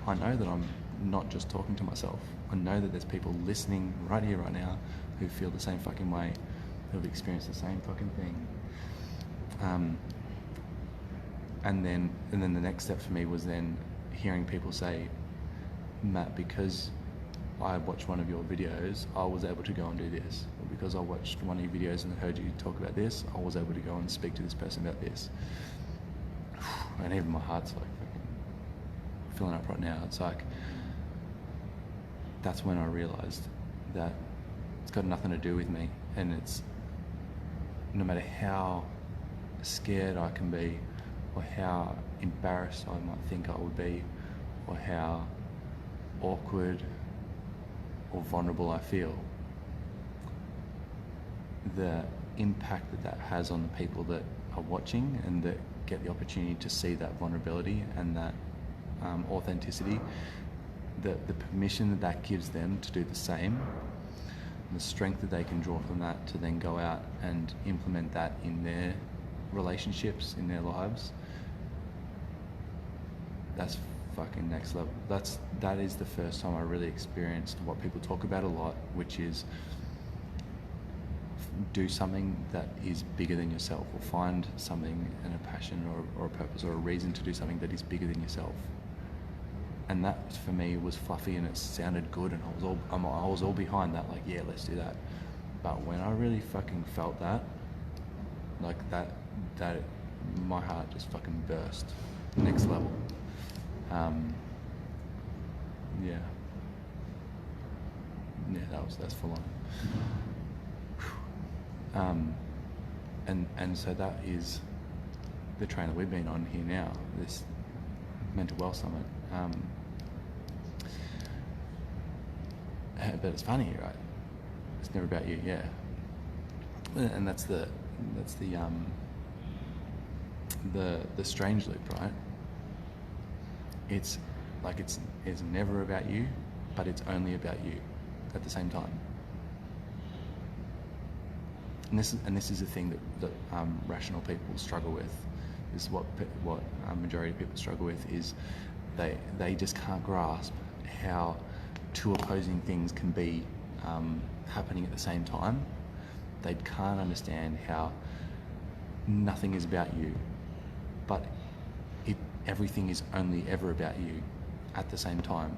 I know that I'm not just talking to myself. I know that there's people listening right here, right now, who feel the same fucking way, who have experienced the same fucking thing. And then the next step for me was then hearing people say, Matt, because I watched one of your videos, I was able to go and do this. Or because I watched one of your videos and heard you talk about this, I was able to go and speak to this person about this. And even my heart's like fucking filling up right now. It's like, that's when I realized that it's got nothing to do with me, and it's no matter how scared I can be, or how embarrassed I might think I would be, or how awkward or vulnerable I feel, the impact that has on the people that are watching and that get the opportunity to see that vulnerability and that authenticity, the permission that gives them to do the same, the strength that they can draw from that to then go out and implement that in their relationships, in their lives, that's fucking next level. That is the first time I really experienced what people talk about a lot, which is do something that is bigger than yourself, or find something and a passion or a purpose or a reason to do something that is bigger than yourself. And that for me was fluffy and it sounded good, and I was all behind that, like, yeah, let's do that. But when I really fucking felt that, like that my heart just fucking burst. Next level. Yeah, that's full on. And so that is the train that we've been on here now, this mental wealth summit. But it's funny, right? It's never about you, yeah. And that's the strange loop, right? It's like it's never about you, but it's only about you at the same time. And this is the thing that rational people struggle with. This is what majority of people struggle with, is they just can't grasp how two opposing things can be happening at the same time. They can't understand how nothing is about you, but everything is only ever about you at the same time.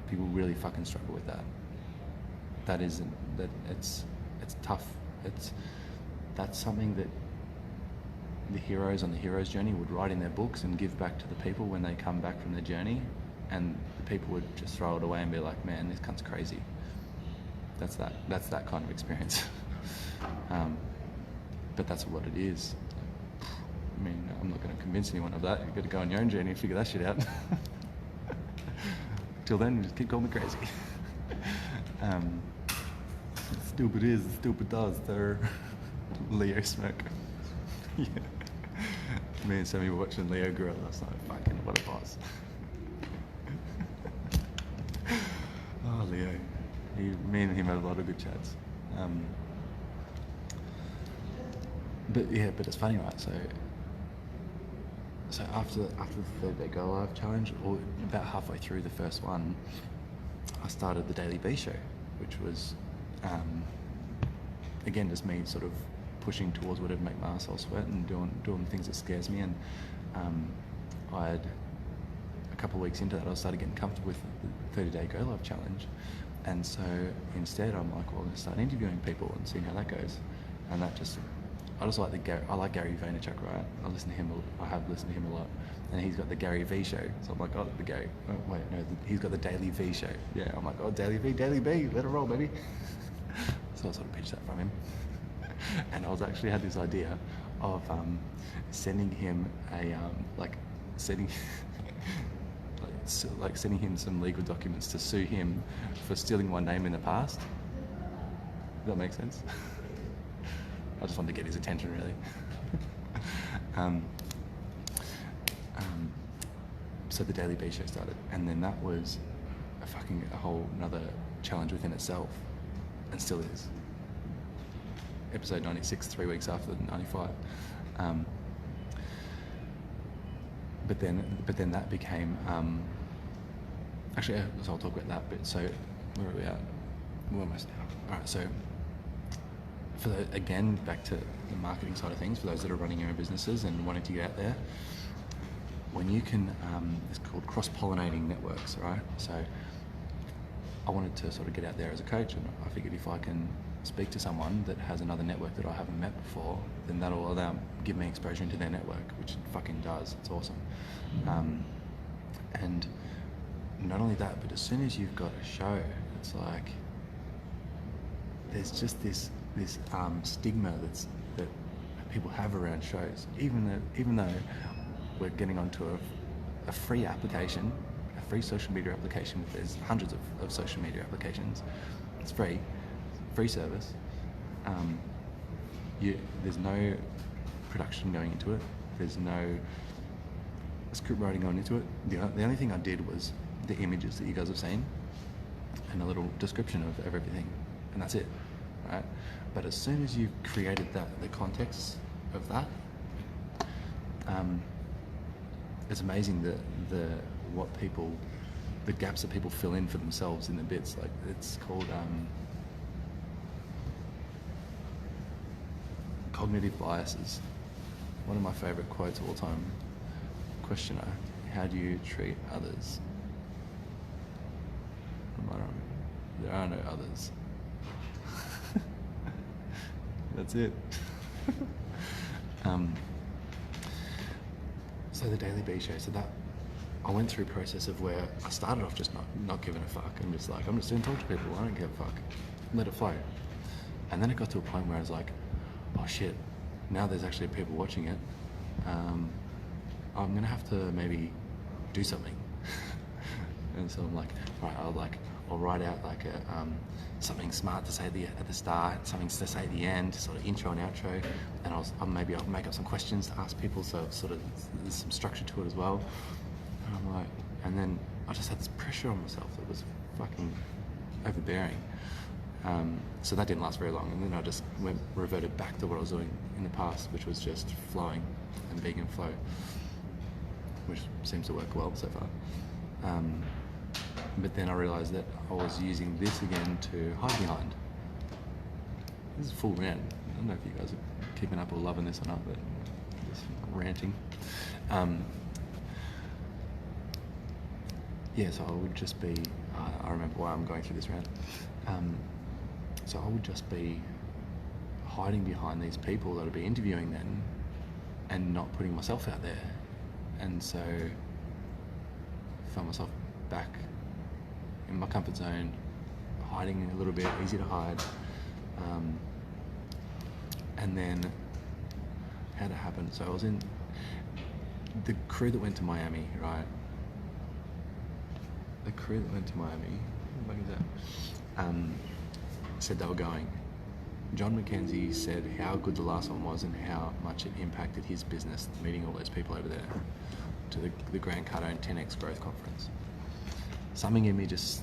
People really fucking struggle with that. It's tough. That's something that the heroes on the hero's journey would write in their books and give back to the people when they come back from their journey, and the people would just throw it away and be like, man, this cunt's crazy. That's that kind of experience. But that's what it is. I mean, I'm not going to convince anyone of that. You've got to go on your own journey and figure that shit out. Till then, just keep calling me crazy. Stupid is, stupid does. They're Leo smoke. Yeah. Me and Sammy were watching Leo grow up last night. Fucking what a boss. Oh, Leo. Me and him had a lot of good chats. But it's funny, right? So after the 30-day Go Live challenge, or about halfway through the first one, I started the Daily B Show, which was, again, just me sort of pushing towards whatever make my arsehole sweat and doing things that scares me. And I had a couple of weeks into that, I started getting comfortable with the 30-day Go Live challenge. And so instead, I'm like, well, I'm going to start interviewing people and seeing how that goes. And I just like I like Gary Vaynerchuk, right? I have listened to him a lot. And he's got the Gary V Show. So I'm like, he's got the Daily V Show. Yeah, I'm like, oh, Daily V, let it roll, baby. So I sort of pitched that from him. And I was actually had this idea of sending him sending him some legal documents to sue him for stealing my name in the past. Does that make sense? I just wanted to get his attention, really. So the Daily B Show started, and then that was a whole another challenge within itself, and still is. Episode 96, 3 weeks after 95. but then that became actually. So I'll talk about that bit. So where are we at? We're almost now. All right. So again, back to the marketing side of things, for those that are running your own businesses and wanting to get out there, when you can, it's called cross-pollinating networks, right? So I wanted to sort of get out there as a coach, and I figured if I can speak to someone that has another network that I haven't met before, then that'll give me exposure into their network, which it fucking does. It's awesome. And not only that, but as soon as you've got a show, it's like there's just this stigma that people have around shows, even though we're getting onto a free application, a free social media application. There's hundreds of social media applications. It's free service. There's no production going into it. There's no script writing going into it. The only thing I did was the images that you guys have seen and a little description of everything, and that's it, right? But as soon as you've created the context of that, it's amazing the gaps that people fill in for themselves in the bits. Like, it's called cognitive biases. One of my favorite quotes of all time. Questioner: how do you treat others? There are no others. That's it. So the Daily B show, so that I went through a process of where I started off just not giving a fuck. I'm just like, I'm just going to talk to people. I don't give a fuck. Let it flow. And then it got to a point where I was like, oh shit, now there's actually people watching it. I'm going to have to maybe do something. And so I'm like, right, I'll write out like something smart to say at the start, something to say at the end, sort of intro and outro, and I'll make up some questions to ask people, so sort of there's some structure to it as well. And I'm like, and then I just had this pressure on myself that was fucking overbearing. So that didn't last very long, and then I just reverted back to what I was doing in the past, which was just flowing and being in flow, which seems to work well so far. But then I realised that I was using this again to hide behind. This is a full rant. I don't know if you guys are keeping up or loving this or not, but just ranting. Yeah, so I would just be, I remember why I'm going through this rant. So I would just be hiding behind these people that I'd be interviewing then and not putting myself out there. And so I found myself back in my comfort zone, hiding a little bit, easy to hide. And then how'd it happen? So I was in the crew that went to Miami, right? The crew that went to Miami, what is that? Said they were going. John McKenzie said how good the last one was and how much it impacted his business, meeting all those people over there, to the Grant Cardone 10X Growth Conference. Something in me just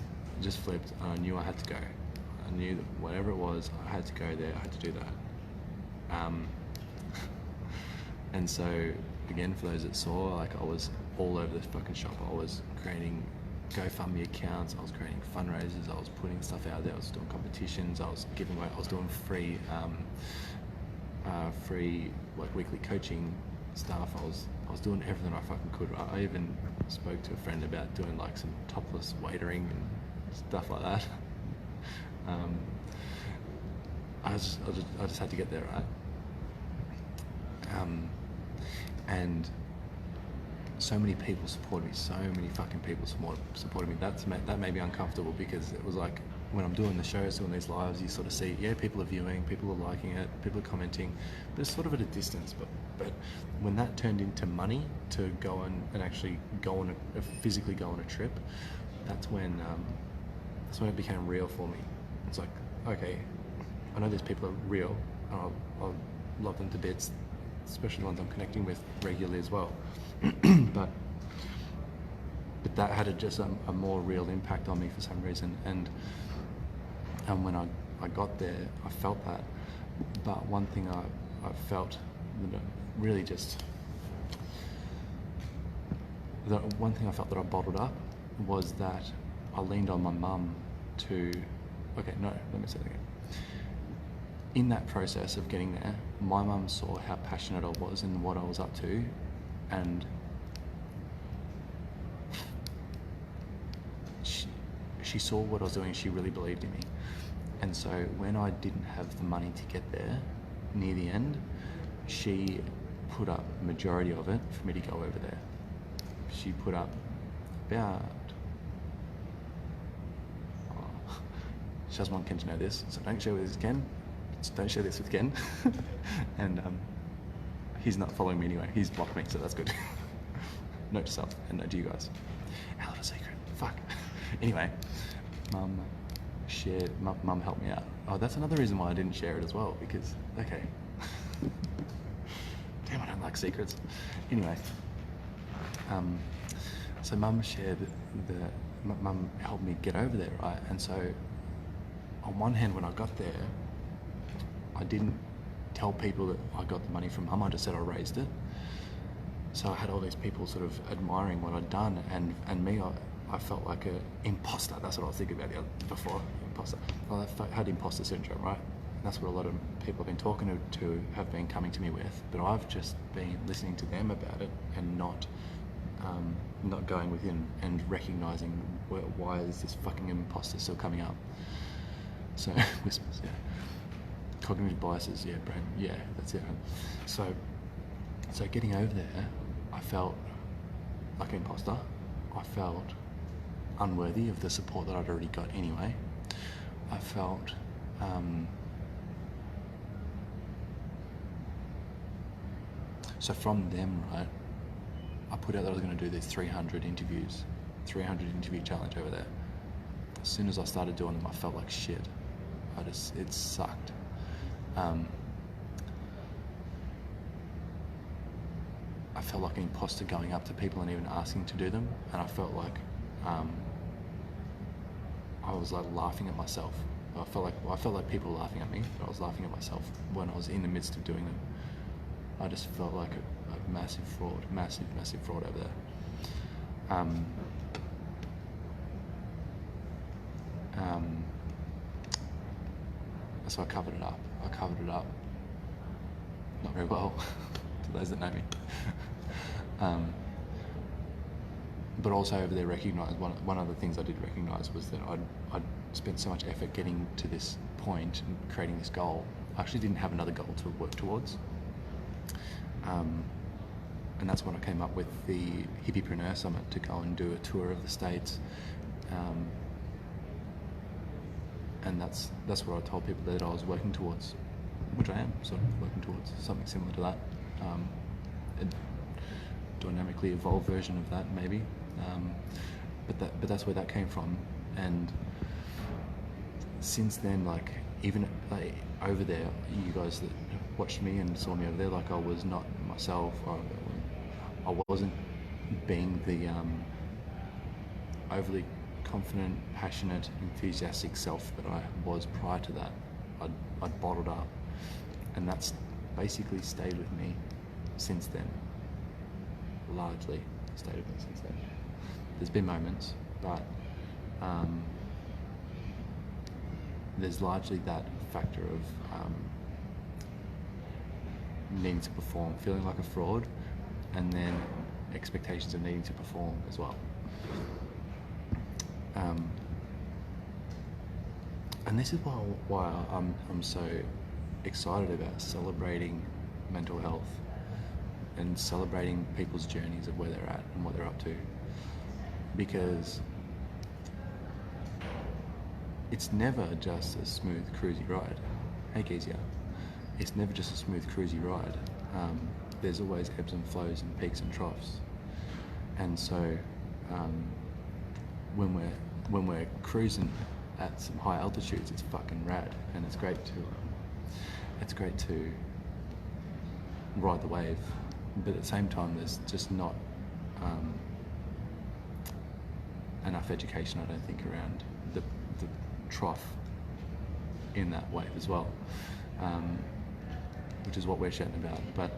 flipped, and I knew I had to go. I knew that whatever it was, I had to go there, I had to do that. And so, again, for those that saw, like, I was all over this fucking shop. I was creating GoFundMe accounts, I was creating fundraisers, I was putting stuff out there, I was doing competitions, I was giving away, I was doing free like weekly coaching stuff. I was doing everything I fucking could. I even spoke to a friend about doing like some topless waitering and stuff like that. I just had to get there, right? And so many people supported me, so many fucking people supported me. That made me uncomfortable, because it was like, when I'm doing the shows, doing these lives, you sort of see, yeah, people are viewing, people are liking it, people are commenting, but it's sort of at a distance. But when that turned into money to go and actually go on physically go on a trip, that's when it became real for me. It's like, okay, I know these people are real, and I love them to bits, especially the ones I'm connecting with regularly as well. but that had just a more real impact on me for some reason, and when I got there, I felt that. But one thing I felt that really just the one thing I felt that I bottled up was that I leaned on my mum to, okay, no, let me say that again. In that process of getting there, my mum saw how passionate I was in what I was up to, and she saw what I was doing. She really believed in me. And so when I didn't have the money to get there near the end, she put up the majority of it for me to go over there. She put up about, she doesn't want Ken to know this, so don't share this with Ken. Don't share this with Ken. And he's not following me anyway. He's blocked me, so that's good. Note to self and note to you guys. Our little secret. Fuck. Anyway, Mum helped me out. Oh, that's another reason why I didn't share it as well, because, okay. Damn, I don't like secrets. Anyway, so Mum Mum helped me get over there, right? And so, on one hand, when I got there, I didn't tell people that I got the money from Mum. I just said I raised it. So I had all these people sort of admiring what I'd done, and me, I felt like an imposter. That's what I was thinking about before. Imposter. Well, I had imposter syndrome, right? And that's what a lot of people I've been talking to have been coming to me with. But I've just been listening to them about it and not going within and recognizing why is this fucking imposter still coming up. So whispers, yeah. Cognitive biases, yeah, brain, yeah, that's it. So getting over there, I felt like an imposter. I felt unworthy of the support that I'd already got anyway. I felt so from them, right, I put out that I was going to do these 300 interview challenge over there. As soon as I started doing them, I felt like shit. It sucked. I felt like an imposter going up to people and even asking to do them, and I felt like I was like laughing at myself. I felt like people were laughing at me, but I was laughing at myself when I was in the midst of doing them. I just felt like a massive fraud over there. So I covered it up. Not very well, to those that know me. But also over there recognised, one of the things I did recognise was that I'd spent so much effort getting to this point and creating this goal. I actually didn't have another goal to work towards. And that's when I came up with the Hippiepreneur Summit, to go and do a tour of the States. And that's what I told people that I was working towards, which I am sort of working towards, something similar to that. A dynamically evolved version of that, maybe. But that's where that came from. And since then, like, even like over there, you guys that watched me and saw me over there, like, I was not myself. I wasn't being the overly confident, passionate, enthusiastic self that I was prior to that. I'd bottled up, and that's basically stayed with me since then. Largely stayed with me since then. There's been moments, but there's largely that factor of needing to perform, feeling like a fraud, and then expectations of needing to perform as well. And this is why I'm so excited about celebrating mental health and celebrating people's journeys of where they're at and what they're up to, because it's never just a smooth cruisy ride. Hey Kezia, it's never just a smooth cruisy ride. There's always ebbs and flows and peaks and troughs, and so when we're cruising at some high altitudes, it's fucking rad, and it's great to ride the wave. But at the same time, there's just not enough education, I don't think, around the trough in that wave as well, which is what we're chatting about. But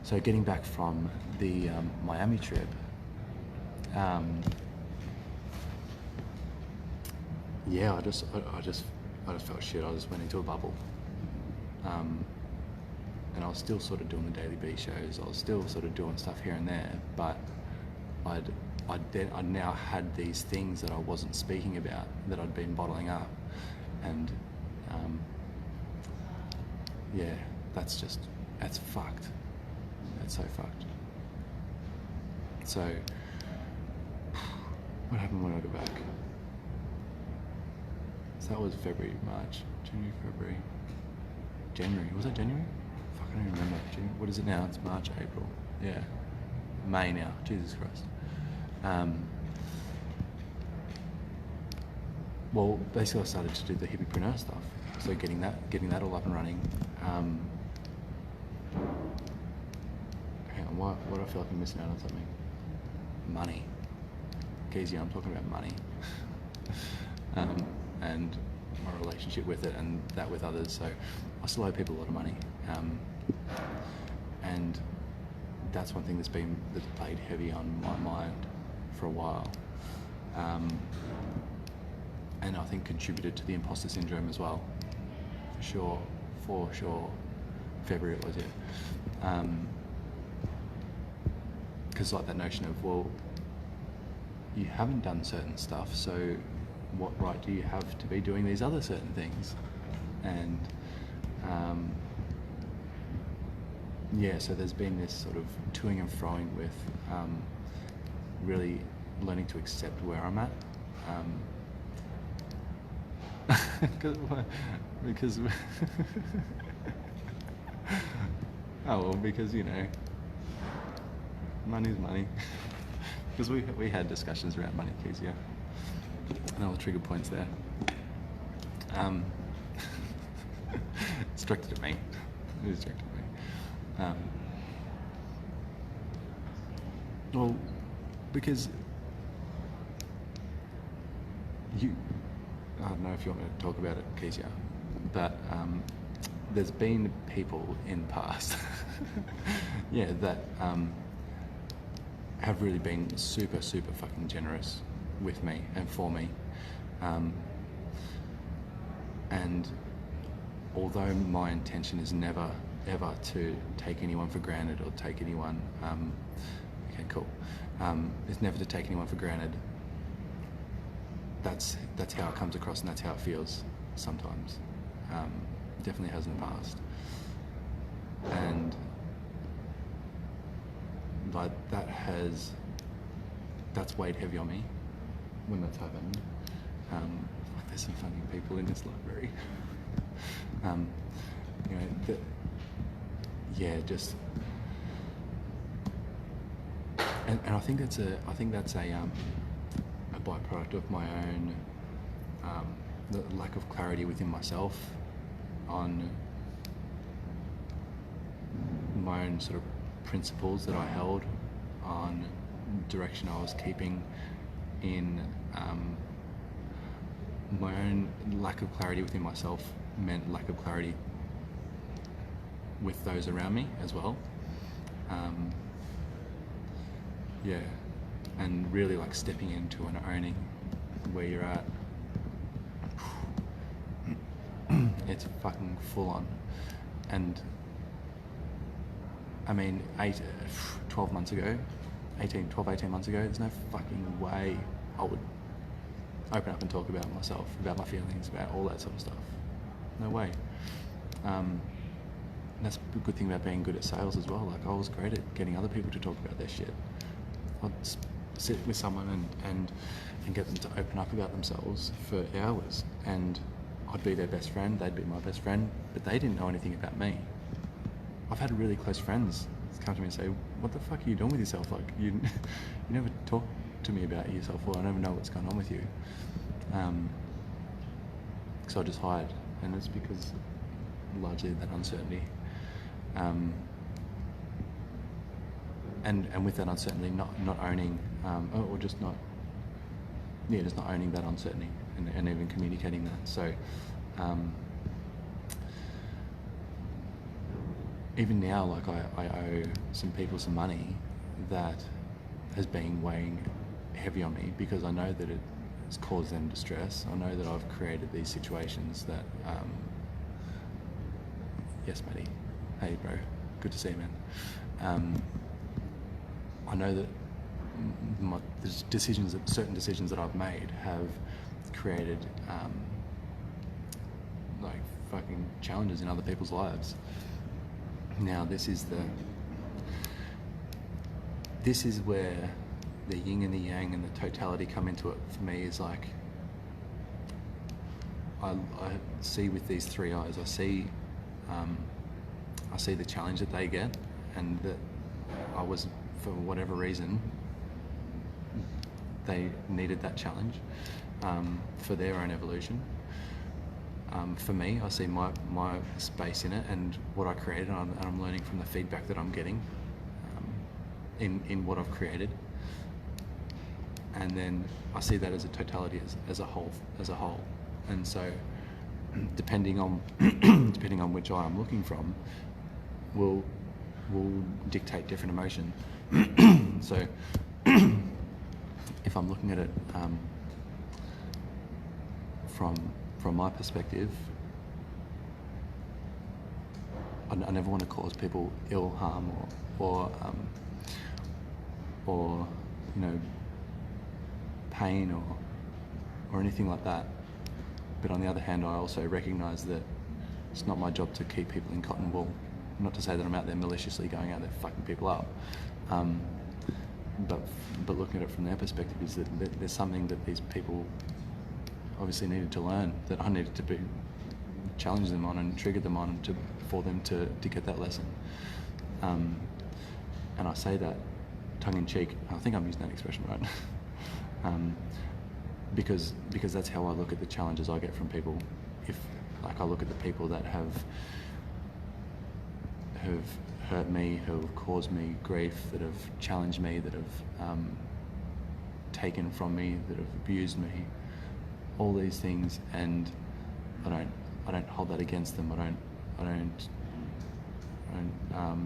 so getting back from the Miami trip, yeah, I just felt shit. I just went into a bubble. And I was still sort of doing the daily B shows. I was still sort of doing stuff here and there, but I'd now had these things that I wasn't speaking about, that I'd been bottling up, and yeah, that's fucked. That's so fucked. So, what happened when I got back? So that was February, March, January. Was that January? Fuck, I don't even remember. What is it now? It's March, April. Yeah. May now. Jesus Christ. Well, basically I started to do the hippie-preneur stuff. So getting that all up and running. Hang on, what do I feel like I'm missing out on something? Money. Kezia, I'm talking about money. And my relationship with it, and that with others. So I still owe people a lot of money. And that's one thing that's played heavy on my mind for a while. And I think contributed to the imposter syndrome as well. For sure. February it was, yeah. Because like that notion of, well, you haven't done certain stuff, so what right do you have to be doing these other certain things? And yeah, so there's been this sort of toing and froing with really learning to accept where I'm at. Because oh well, because you know, money's money. Because we had discussions around money, Kezia. And all the trigger points there. It's directed at me. It is directed at me. Well, because I don't know if you want me to talk about it, Kezia, but there's been people in the past, yeah, that have really been super fucking generous with me and for me. And although my intention is never ever to take anyone for granted or take anyone, okay, cool, it's never to take anyone for granted. That's how it comes across, and that's how it feels sometimes. Definitely has in the past. And but that's weighed heavy on me when that's happened. Like there's some fucking people in this library. You know, yeah, just, and I think that's a byproduct of my own the lack of clarity within myself on my own sort of principles that I held, on direction I was keeping in. My own lack of clarity within myself meant lack of clarity with those around me as well. Yeah, and really like stepping into and owning where you're at. It's fucking full on. And I mean, 12 months ago, 18 months ago, there's no fucking way I would open up and talk about myself, about my feelings, about all that sort of stuff. No way. That's a good thing about being good at sales as well. Like I was great at getting other people to talk about their shit. I'd sit with someone and get them to open up about themselves for hours, and I'd be their best friend, they'd be my best friend, but they didn't know anything about me. I've had really close friends come to me and say, what the fuck are you doing with yourself? Like you never talk to me about yourself, or I never know what's going on with you. So I just hide, and it's because largely that uncertainty. And with that uncertainty, not owning, or just not owning that uncertainty, and even communicating that. So even now, like I owe some people some money that has been weighing heavy on me, because I know that it has caused them distress. I know that I've created these situations that, yes, matey, hey bro, good to see you, man. I know that the certain decisions that I've made have created like fucking challenges in other people's lives. Now this is where the yin and the yang and the totality come into it for me. Is like I see with these three eyes. I see the challenge that they get, and that I was, for whatever reason, they needed that challenge for their own evolution. For me, I see my space in it and what I created, and I'm learning from the feedback that I'm getting in what I've created. And then I see that as a totality, as a whole. And so, depending on which eye I'm looking from, will dictate different emotion. So, if I'm looking at it from my perspective, I never want to cause people ill harm or you know, pain or anything like that. But on the other hand, I also recognise that it's not my job to keep people in cotton wool. Not to say that I'm out there maliciously going out there fucking people up. But looking at it from their perspective is that there's something that these people obviously needed to learn, that I needed to challenge them on and trigger them on for them to get that lesson. And I say that tongue in cheek. I think I'm using that expression right. Because that's how I look at the challenges I get from people. If like I look at the people that have hurt me, who have caused me grief, that have challenged me, that have taken from me, that have abused me, all these things, and I don't hold that against them. I don't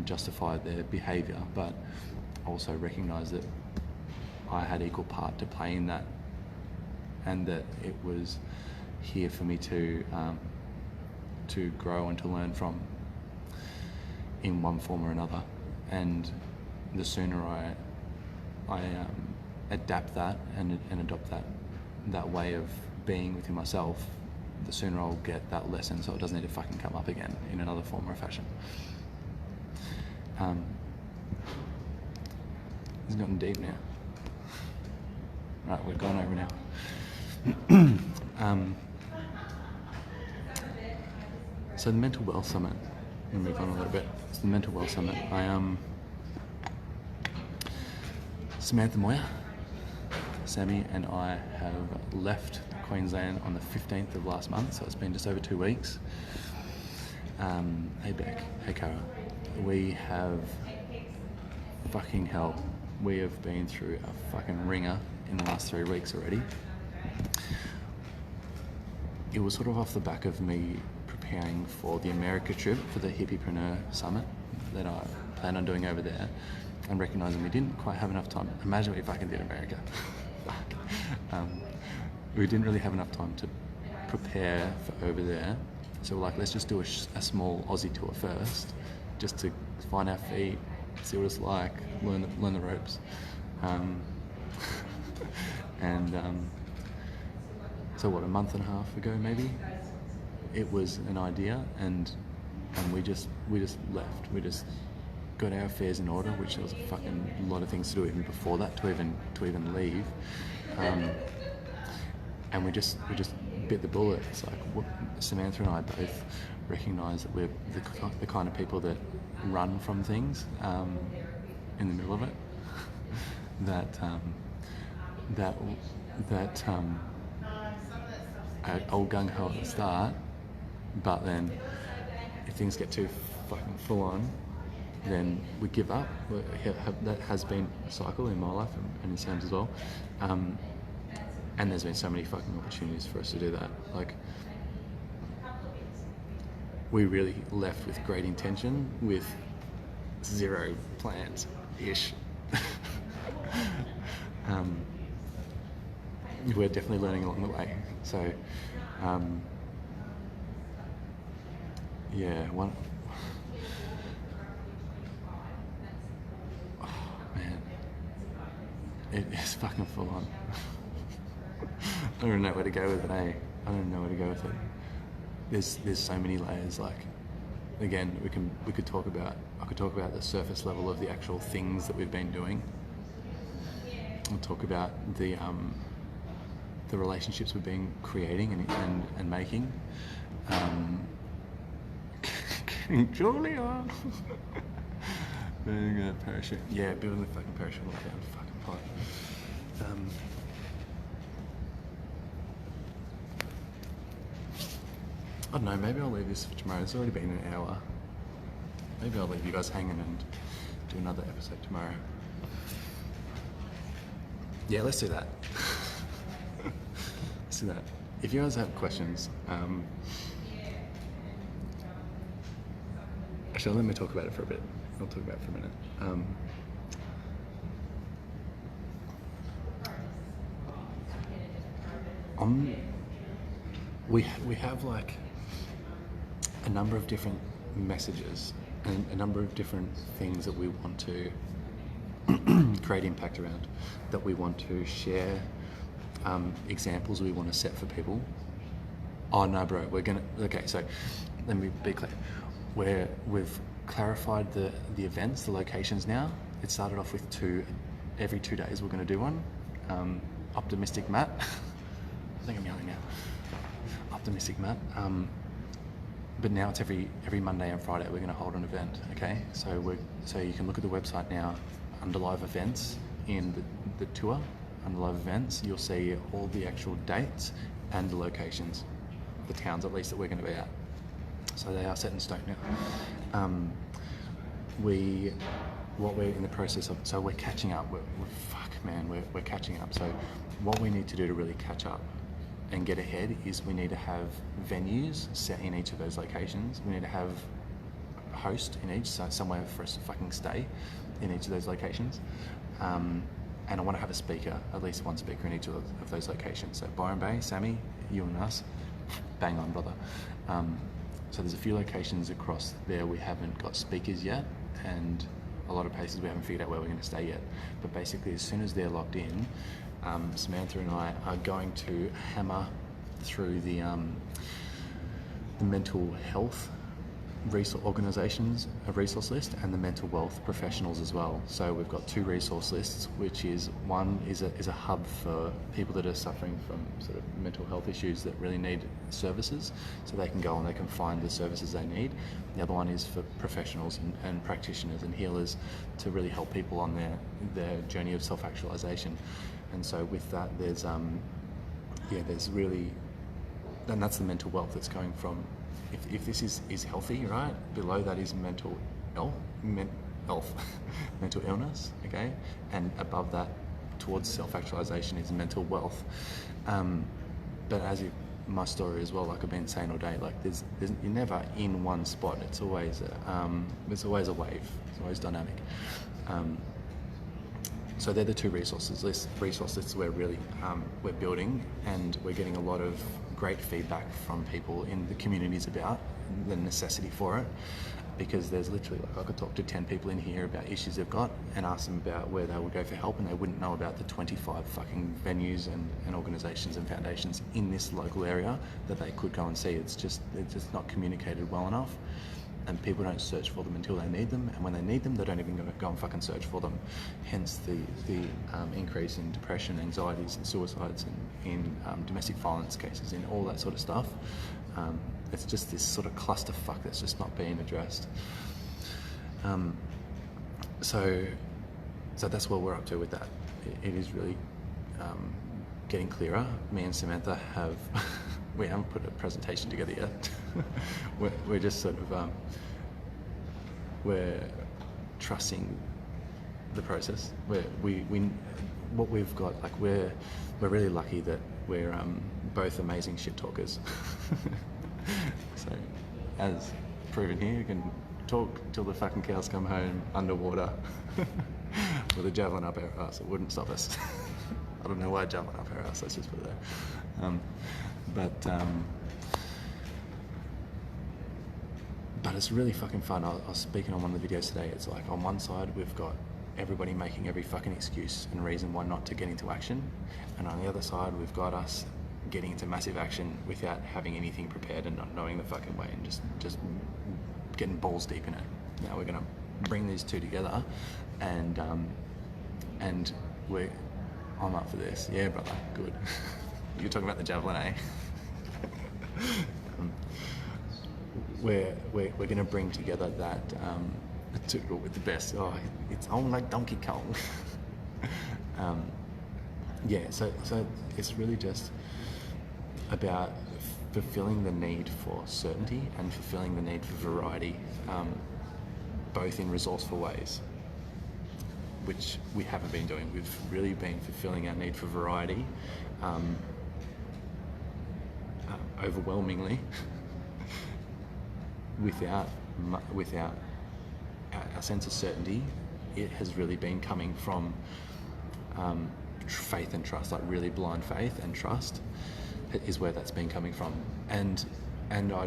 justify their behaviour, but also recognise that I had equal part to play in that, and that it was here for me to grow and to learn from in one form or another. And the sooner I adapt that and adopt that way of being within myself, the sooner I'll get that lesson, so it doesn't need to fucking come up again in another form or fashion. It's gotten deep now. Right, we're going over now. So the Mental Wealth Summit, we'll move on a little bit. It's the Mental Wealth Summit. Samantha Moyer, Sammy and I have left Queensland on the 15th of last month, so it's been just over 2 weeks. Hey Beck, hey Cara. We have, fucking hell, we have been through a fucking ringer in the last 3 weeks already. It was sort of off the back of me preparing for the America trip, for the Hippiepreneur Summit that I plan on doing over there, and recognising we didn't quite have enough time. Imagine if I fucking did America. We didn't really have enough time to prepare for over there, so we're like, let's just do a small Aussie tour first, just to find our feet, see what it's like, learn the ropes. So what, a month and a half ago maybe, it was an idea, and we just left. We just got our affairs in order, which there was a fucking lot of things to do even before that to even leave. And we just bit the bullet. It's like, Samantha and I both recognise that we're the kind of people that run from things in the middle of it. that all gung-ho at the start, but then if things get too fucking full on, then we give up. That has been a cycle in my life and in Sam's as well. And there's been so many fucking opportunities for us to do that. Like, we really left with great intention, with zero plans-ish. we're definitely learning along the way. So, yeah, one. Oh, man, it is fucking full on. I don't even know where to go with it, eh? I don't know where to go with it. There's so many layers. Like, again, I could talk about the surface level of the actual things that we've been doing. I'll talk about the relationships we've been creating and making. Julia, building a parachute. Yeah, building the fucking parachute all down the fucking pipe. I don't know, maybe I'll leave this for tomorrow. It's already been an hour. Maybe I'll leave you guys hanging and do another episode tomorrow. Yeah, let's do that. Let's do that. If you guys have questions, actually, let me talk about it for a bit. I'll talk about it for a minute. We have like a number of different messages and a number of different things that we want to create impact around, that we want to share, examples we want to set for people. Oh no, bro, okay, so let me be clear. We've clarified the events, the locations now. It started off with every 2 days we're going to do one. Optimistic Matt. I think I'm yelling now. Optimistic Matt. But now it's every Monday and Friday we're going to hold an event. Okay, so you can look at the website now under live events in the tour. Under live events, you'll see all the actual dates and the locations, the towns at least that we're going to be at. So they are set in stone now. What we're in the process of, so we're catching up. We're catching up. So what we need to do to really catch up and get ahead is we need to have venues set in each of those locations. We need to have a host in each, so somewhere for us to fucking stay in each of those locations. And I want to have a speaker, at least one speaker in each of those locations. So Byron Bay, Sammy, you and us, bang on, brother. So there's a few locations across there we haven't got speakers yet, and a lot of places we haven't figured out where we're going to stay yet. But basically, as soon as they're locked in, Samantha and I are going to hammer through the mental health resource list, and the mental wealth professionals as well. So we've got 2 resource lists, which is one is a hub for people that are suffering from sort of mental health issues that really need services, so they can go and they can find the services they need. The other one is for professionals and practitioners and healers to really help people on their journey of self-actualization. And so with that, there's really, and that's the mental wealth that's going from, if this is healthy, right? Below that is mental illness, okay? And above that, towards self-actualization, is mental wealth. But as my story as well, like I've been saying all day, like you're never in one spot. It's always a wave. It's always dynamic. So they're the 2 resource lists we're really we're building, and we're getting a lot of great feedback from people in the communities about the necessity for it, because there's literally, like, I could talk to 10 people in here about issues they've got and ask them about where they would go for help, and they wouldn't know about the 25 fucking venues and organisations and foundations in this local area that they could go and see. It's just not communicated well enough, and people don't search for them until they need them, and when they need them, they don't even go and fucking search for them. Hence the increase in depression, anxieties, and suicides, and in domestic violence cases, and all that sort of stuff. It's just this sort of clusterfuck that's just not being addressed. So that's what we're up to with that. It is really getting clearer. Me and Samantha we haven't put a presentation together yet. we're just sort of we're trusting the process. What we've got, like, we're really lucky that we're both amazing shit talkers. So, as proven here, you can talk till the fucking cows come home underwater with a javelin up our ass. It wouldn't stop us. I don't know why I jumped up her ass. Let's just put it there. But it's really fucking fun. I was speaking on one of the videos today. It's like on one side we've got everybody making every fucking excuse and reason why not to get into action, and on the other side we've got us getting into massive action without having anything prepared and not knowing the fucking way, and just getting balls deep in it. Now we're gonna bring these two together, and I'm up for this. Yeah, brother, good. You're talking about the javelin, eh? We're going to bring together that with the best. Oh, it's on like Donkey Kong. So it's really just about fulfilling the need for certainty and fulfilling the need for variety, both in resourceful ways, which we haven't been doing. We've really been fulfilling our need for variety overwhelmingly without our sense of certainty. It has really been coming from faith and trust, like really blind faith and trust is where that's been coming from. And I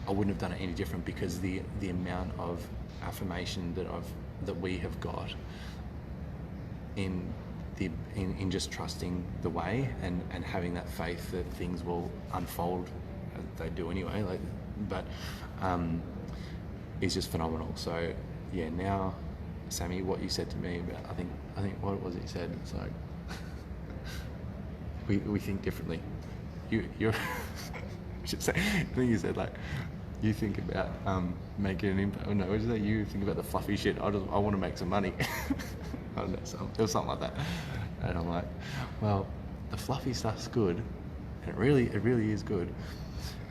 wouldn't have done it any different, because the amount of affirmation that we have got in just trusting the way and having that faith that things will unfold, they do anyway, but it's just phenomenal. So yeah, now Sammy, what you said to me about, I think what was it you said, it's like we think differently. You're I should say, I think you said like, you think about making an impact. Oh no, what did you say? You think about the fluffy shit. I want to make some money. I don't know, it was something like that. And I'm like, well, the fluffy stuff's good, and it really is good.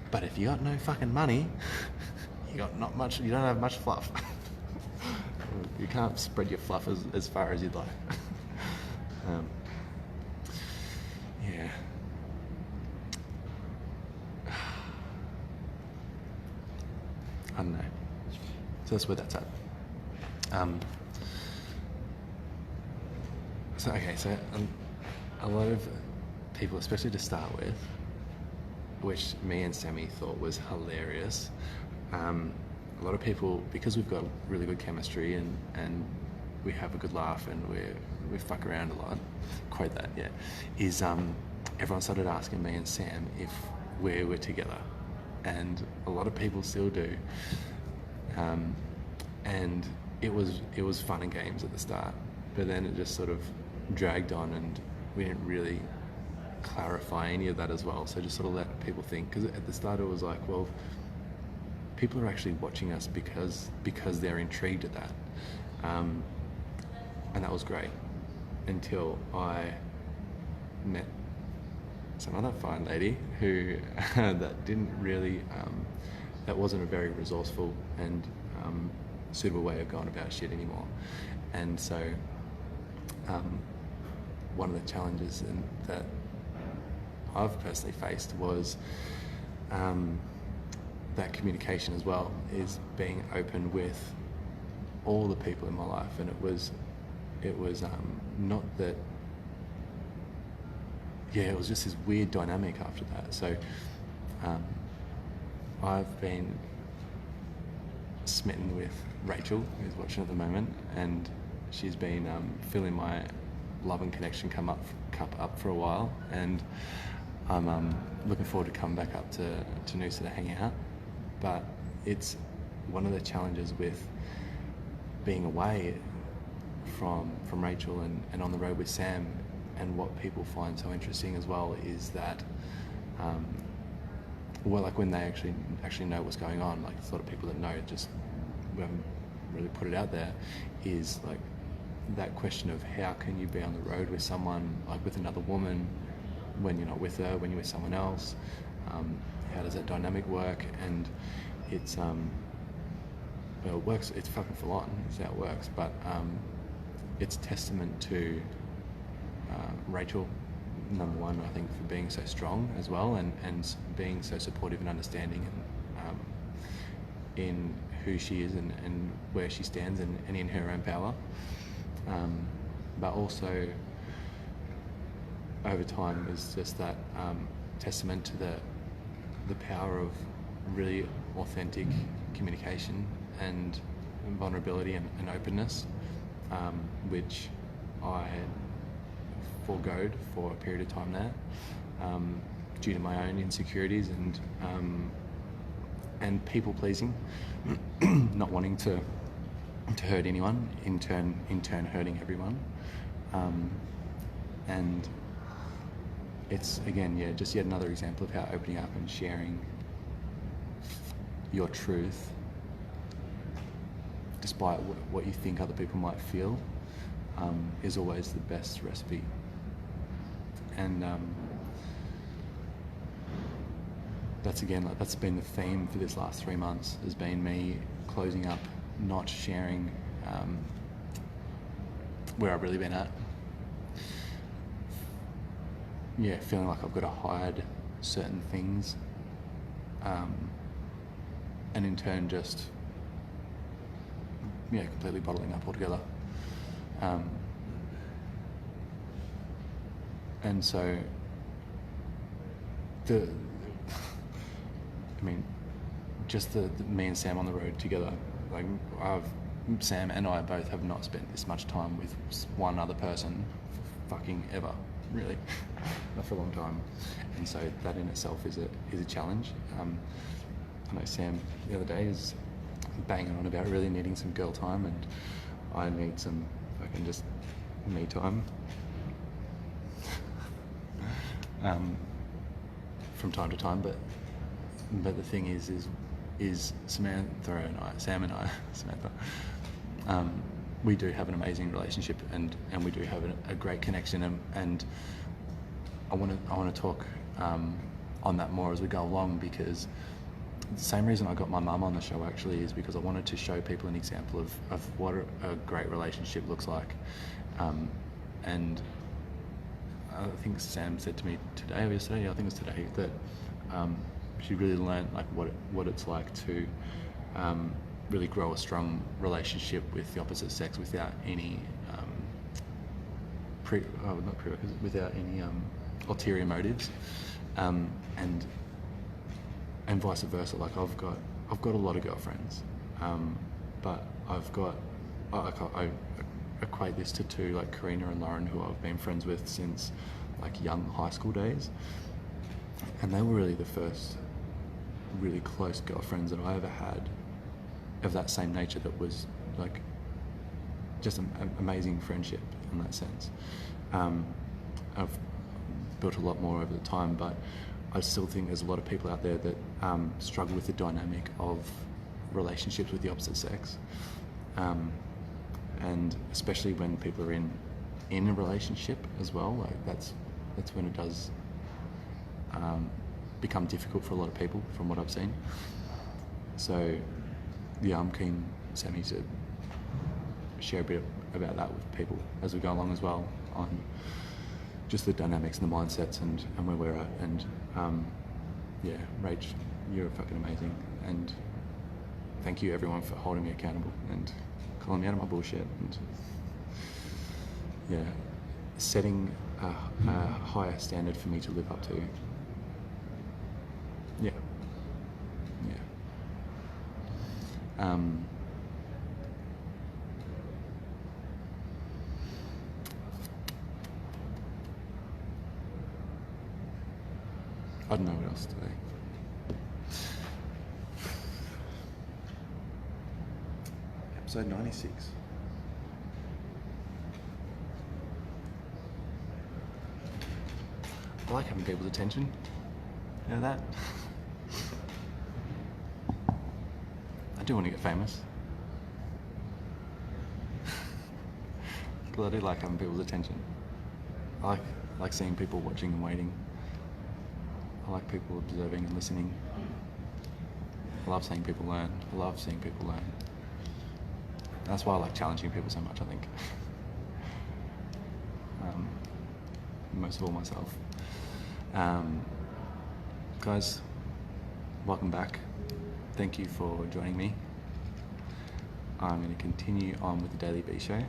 But if you got no fucking money, you don't have much fluff. You can't spread your fluff as far as you'd like. Yeah. I don't know. So that's where that's at. So a lot of people, especially to start with, which me and Sammy thought was hilarious. A lot of people, because we've got really good chemistry and we have a good laugh and we fuck around a lot, quote that, yeah, is everyone started asking me and Sam if we were together. And a lot of people still do. And it was fun and games at the start, but then it just sort of dragged on and we didn't really clarify any of that as well. So just sort of let people think, because at the start it was like, well, people are actually watching us because they're intrigued at that. And that was great until I met some other fine lady who that didn't really that wasn't a very resourceful and suitable way of going about shit anymore. And so one of the challenges that I've personally faced was that communication as well, is being open with all the people in my life. And it was not that, yeah, it was just this weird dynamic after that. So I've been smitten with Rachel, who's watching at the moment, and she's been feeling my love and connection cup up for a while, and I'm looking forward to coming back up to Noosa to hang out. But it's one of the challenges with being away from Rachel and on the road with Sam, and what people find so interesting as well is that like when they actually know what's going on, like a lot of people that know, just we haven't really put it out there, is like that question of how can you be on the road with someone, like with another woman, when you're not with her, when you're with someone else, how does that dynamic work? And it's well, it works, it's fucking full on, it's how it works, but it's testament to Rachel, number one, I think, for being so strong as well, and being so supportive and understanding in who she is and where she stands and in her own power, but also over time is just that testament to the power of really authentic communication and vulnerability and openness, which I had foregoed for a period of time there, due to my own insecurities and people pleasing, not wanting to hurt anyone, in turn hurting everyone, and it's again, just yet another example of how opening up and sharing your truth, despite what you think other people might feel, is always the best recipe. And that's been the theme for this last 3 months, has been me closing up, not sharing where I've really been at. Yeah, feeling like I've got to hide certain things, and in turn just completely bottling up altogether. And so just the me and Sam on the road together, like Sam and I both have not spent this much time with one other person for fucking ever, really, not for a long time. And so that in itself is a challenge. I know Sam the other day is banging on about really needing some girl time, and I need some fucking just me time. From time to time, but the thing is Sam and I, Samantha, we do have an amazing relationship, and we do have a great connection, and I want to talk on that more as we go along, because the same reason I got my mum on the show actually is because I wanted to show people an example of what a great relationship looks like, and I think Sam said to me today or yesterday, I think it was today, that she really learned like what it's like to really grow a strong relationship with the opposite sex without any without any ulterior motives, and vice versa. Like I've got a lot of girlfriends, but I equate this to two, like Karina and Lauren, who I've been friends with since like young high school days, and they were really the first really close girlfriends that I ever had of that same nature, that was like just an amazing friendship in that sense. I've built a lot more over the time, but I still think there's a lot of people out there that struggle with the dynamic of relationships with the opposite sex, and especially when people are in a relationship as well. Like that's when it does become difficult for a lot of people, from what I've seen. So yeah, I'm keen, Sammy, to share a bit about that with people as we go along as well, on just the dynamics and the mindsets and where we're at. And yeah, Rach, you're fucking amazing, and thank you everyone for holding me accountable and calling me out of my bullshit, and yeah, setting a higher standard for me to live up to. Yeah. I don't know what else today. Episode 96. I like having people's attention. You know that? I do want to get famous. Because I do like having people's attention. I like seeing people watching and waiting. I like people observing and listening. I love seeing people learn. That's why I like challenging people so much, I think. Most of all myself. Guys, welcome back. Thank you for joining me. I'm going to continue on with the Daily B Show.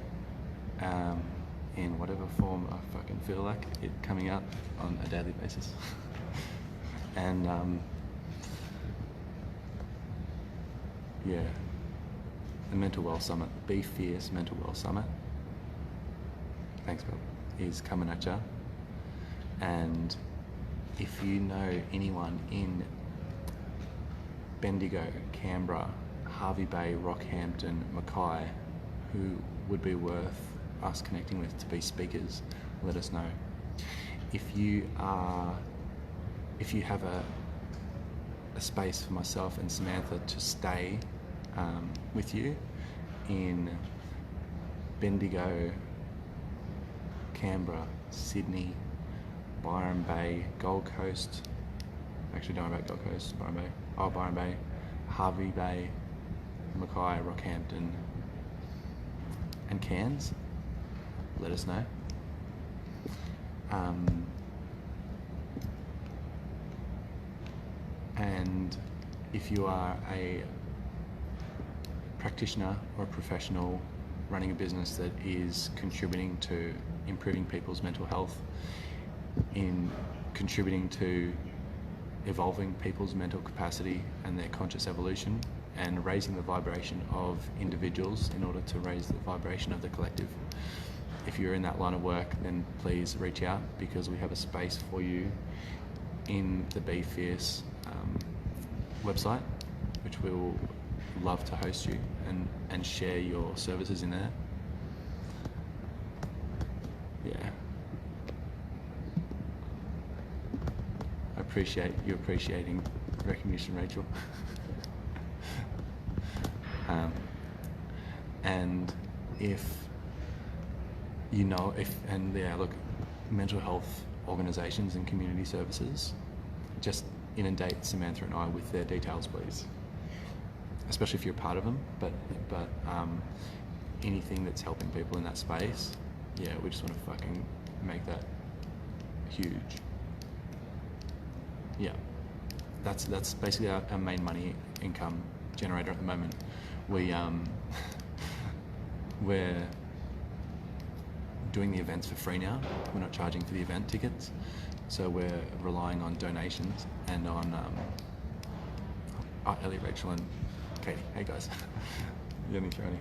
in whatever form I fucking feel like it coming out on a daily basis. And yeah, the Mental Wealth Summit, Be Fierce Mental Wealth Summit, thanks Bill, is coming at ya. And if you know anyone in Bendigo, Canberra, Hervey Bay, Rockhampton, Mackay, who would be worth us connecting with to be speakers, let us know. If you have a space for myself and Samantha to stay with you in Bendigo, Canberra, Sydney, Byron Bay, Gold Coast, actually don't know about Gold Coast, Byron Bay, Hervey Bay, Mackay, Rockhampton, and Cairns, let us know. And if you are a practitioner or a professional running a business that is contributing to improving people's mental health, in contributing to evolving people's mental capacity and their conscious evolution, and raising the vibration of individuals in order to raise the vibration of the collective. If you're in that line of work, then please reach out, because we have a space for you in the Be Fierce website, which we will love to host you and share your services in there. Yeah. I appreciate you appreciating recognition, Rachel. And look, mental health organisations and community services, just inundate Samantha and I with their details, please. Especially if you're part of them, but anything that's helping people in that space, yeah, we just want to fucking make that huge. Yeah, that's basically our main money income generator at the moment. We're doing the events for free now. We're not charging for the event tickets, so we're relying on donations and on Ellie, Rachel, and Katie. Hey guys, you didn't throw any.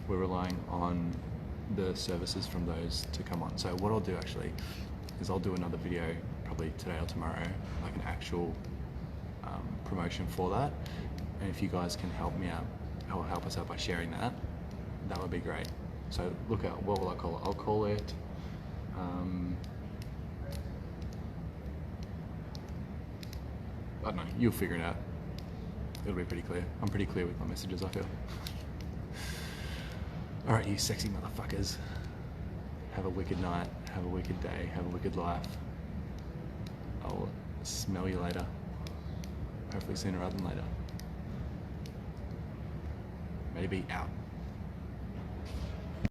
We're relying on the services from those to come on. So what I'll do actually is I'll do another video probably today or tomorrow, like an actual promotion for that. And if you guys can help me out, or help us out by sharing that, that would be great. So look out, what will I call it? I'll call it, I don't know, you'll figure it out. It'll be pretty clear. I'm pretty clear with my messages, I feel. All right, you sexy motherfuckers. Have a wicked night, have a wicked day, have a wicked life. I'll smell you later. Hopefully sooner rather than later. Maybe out.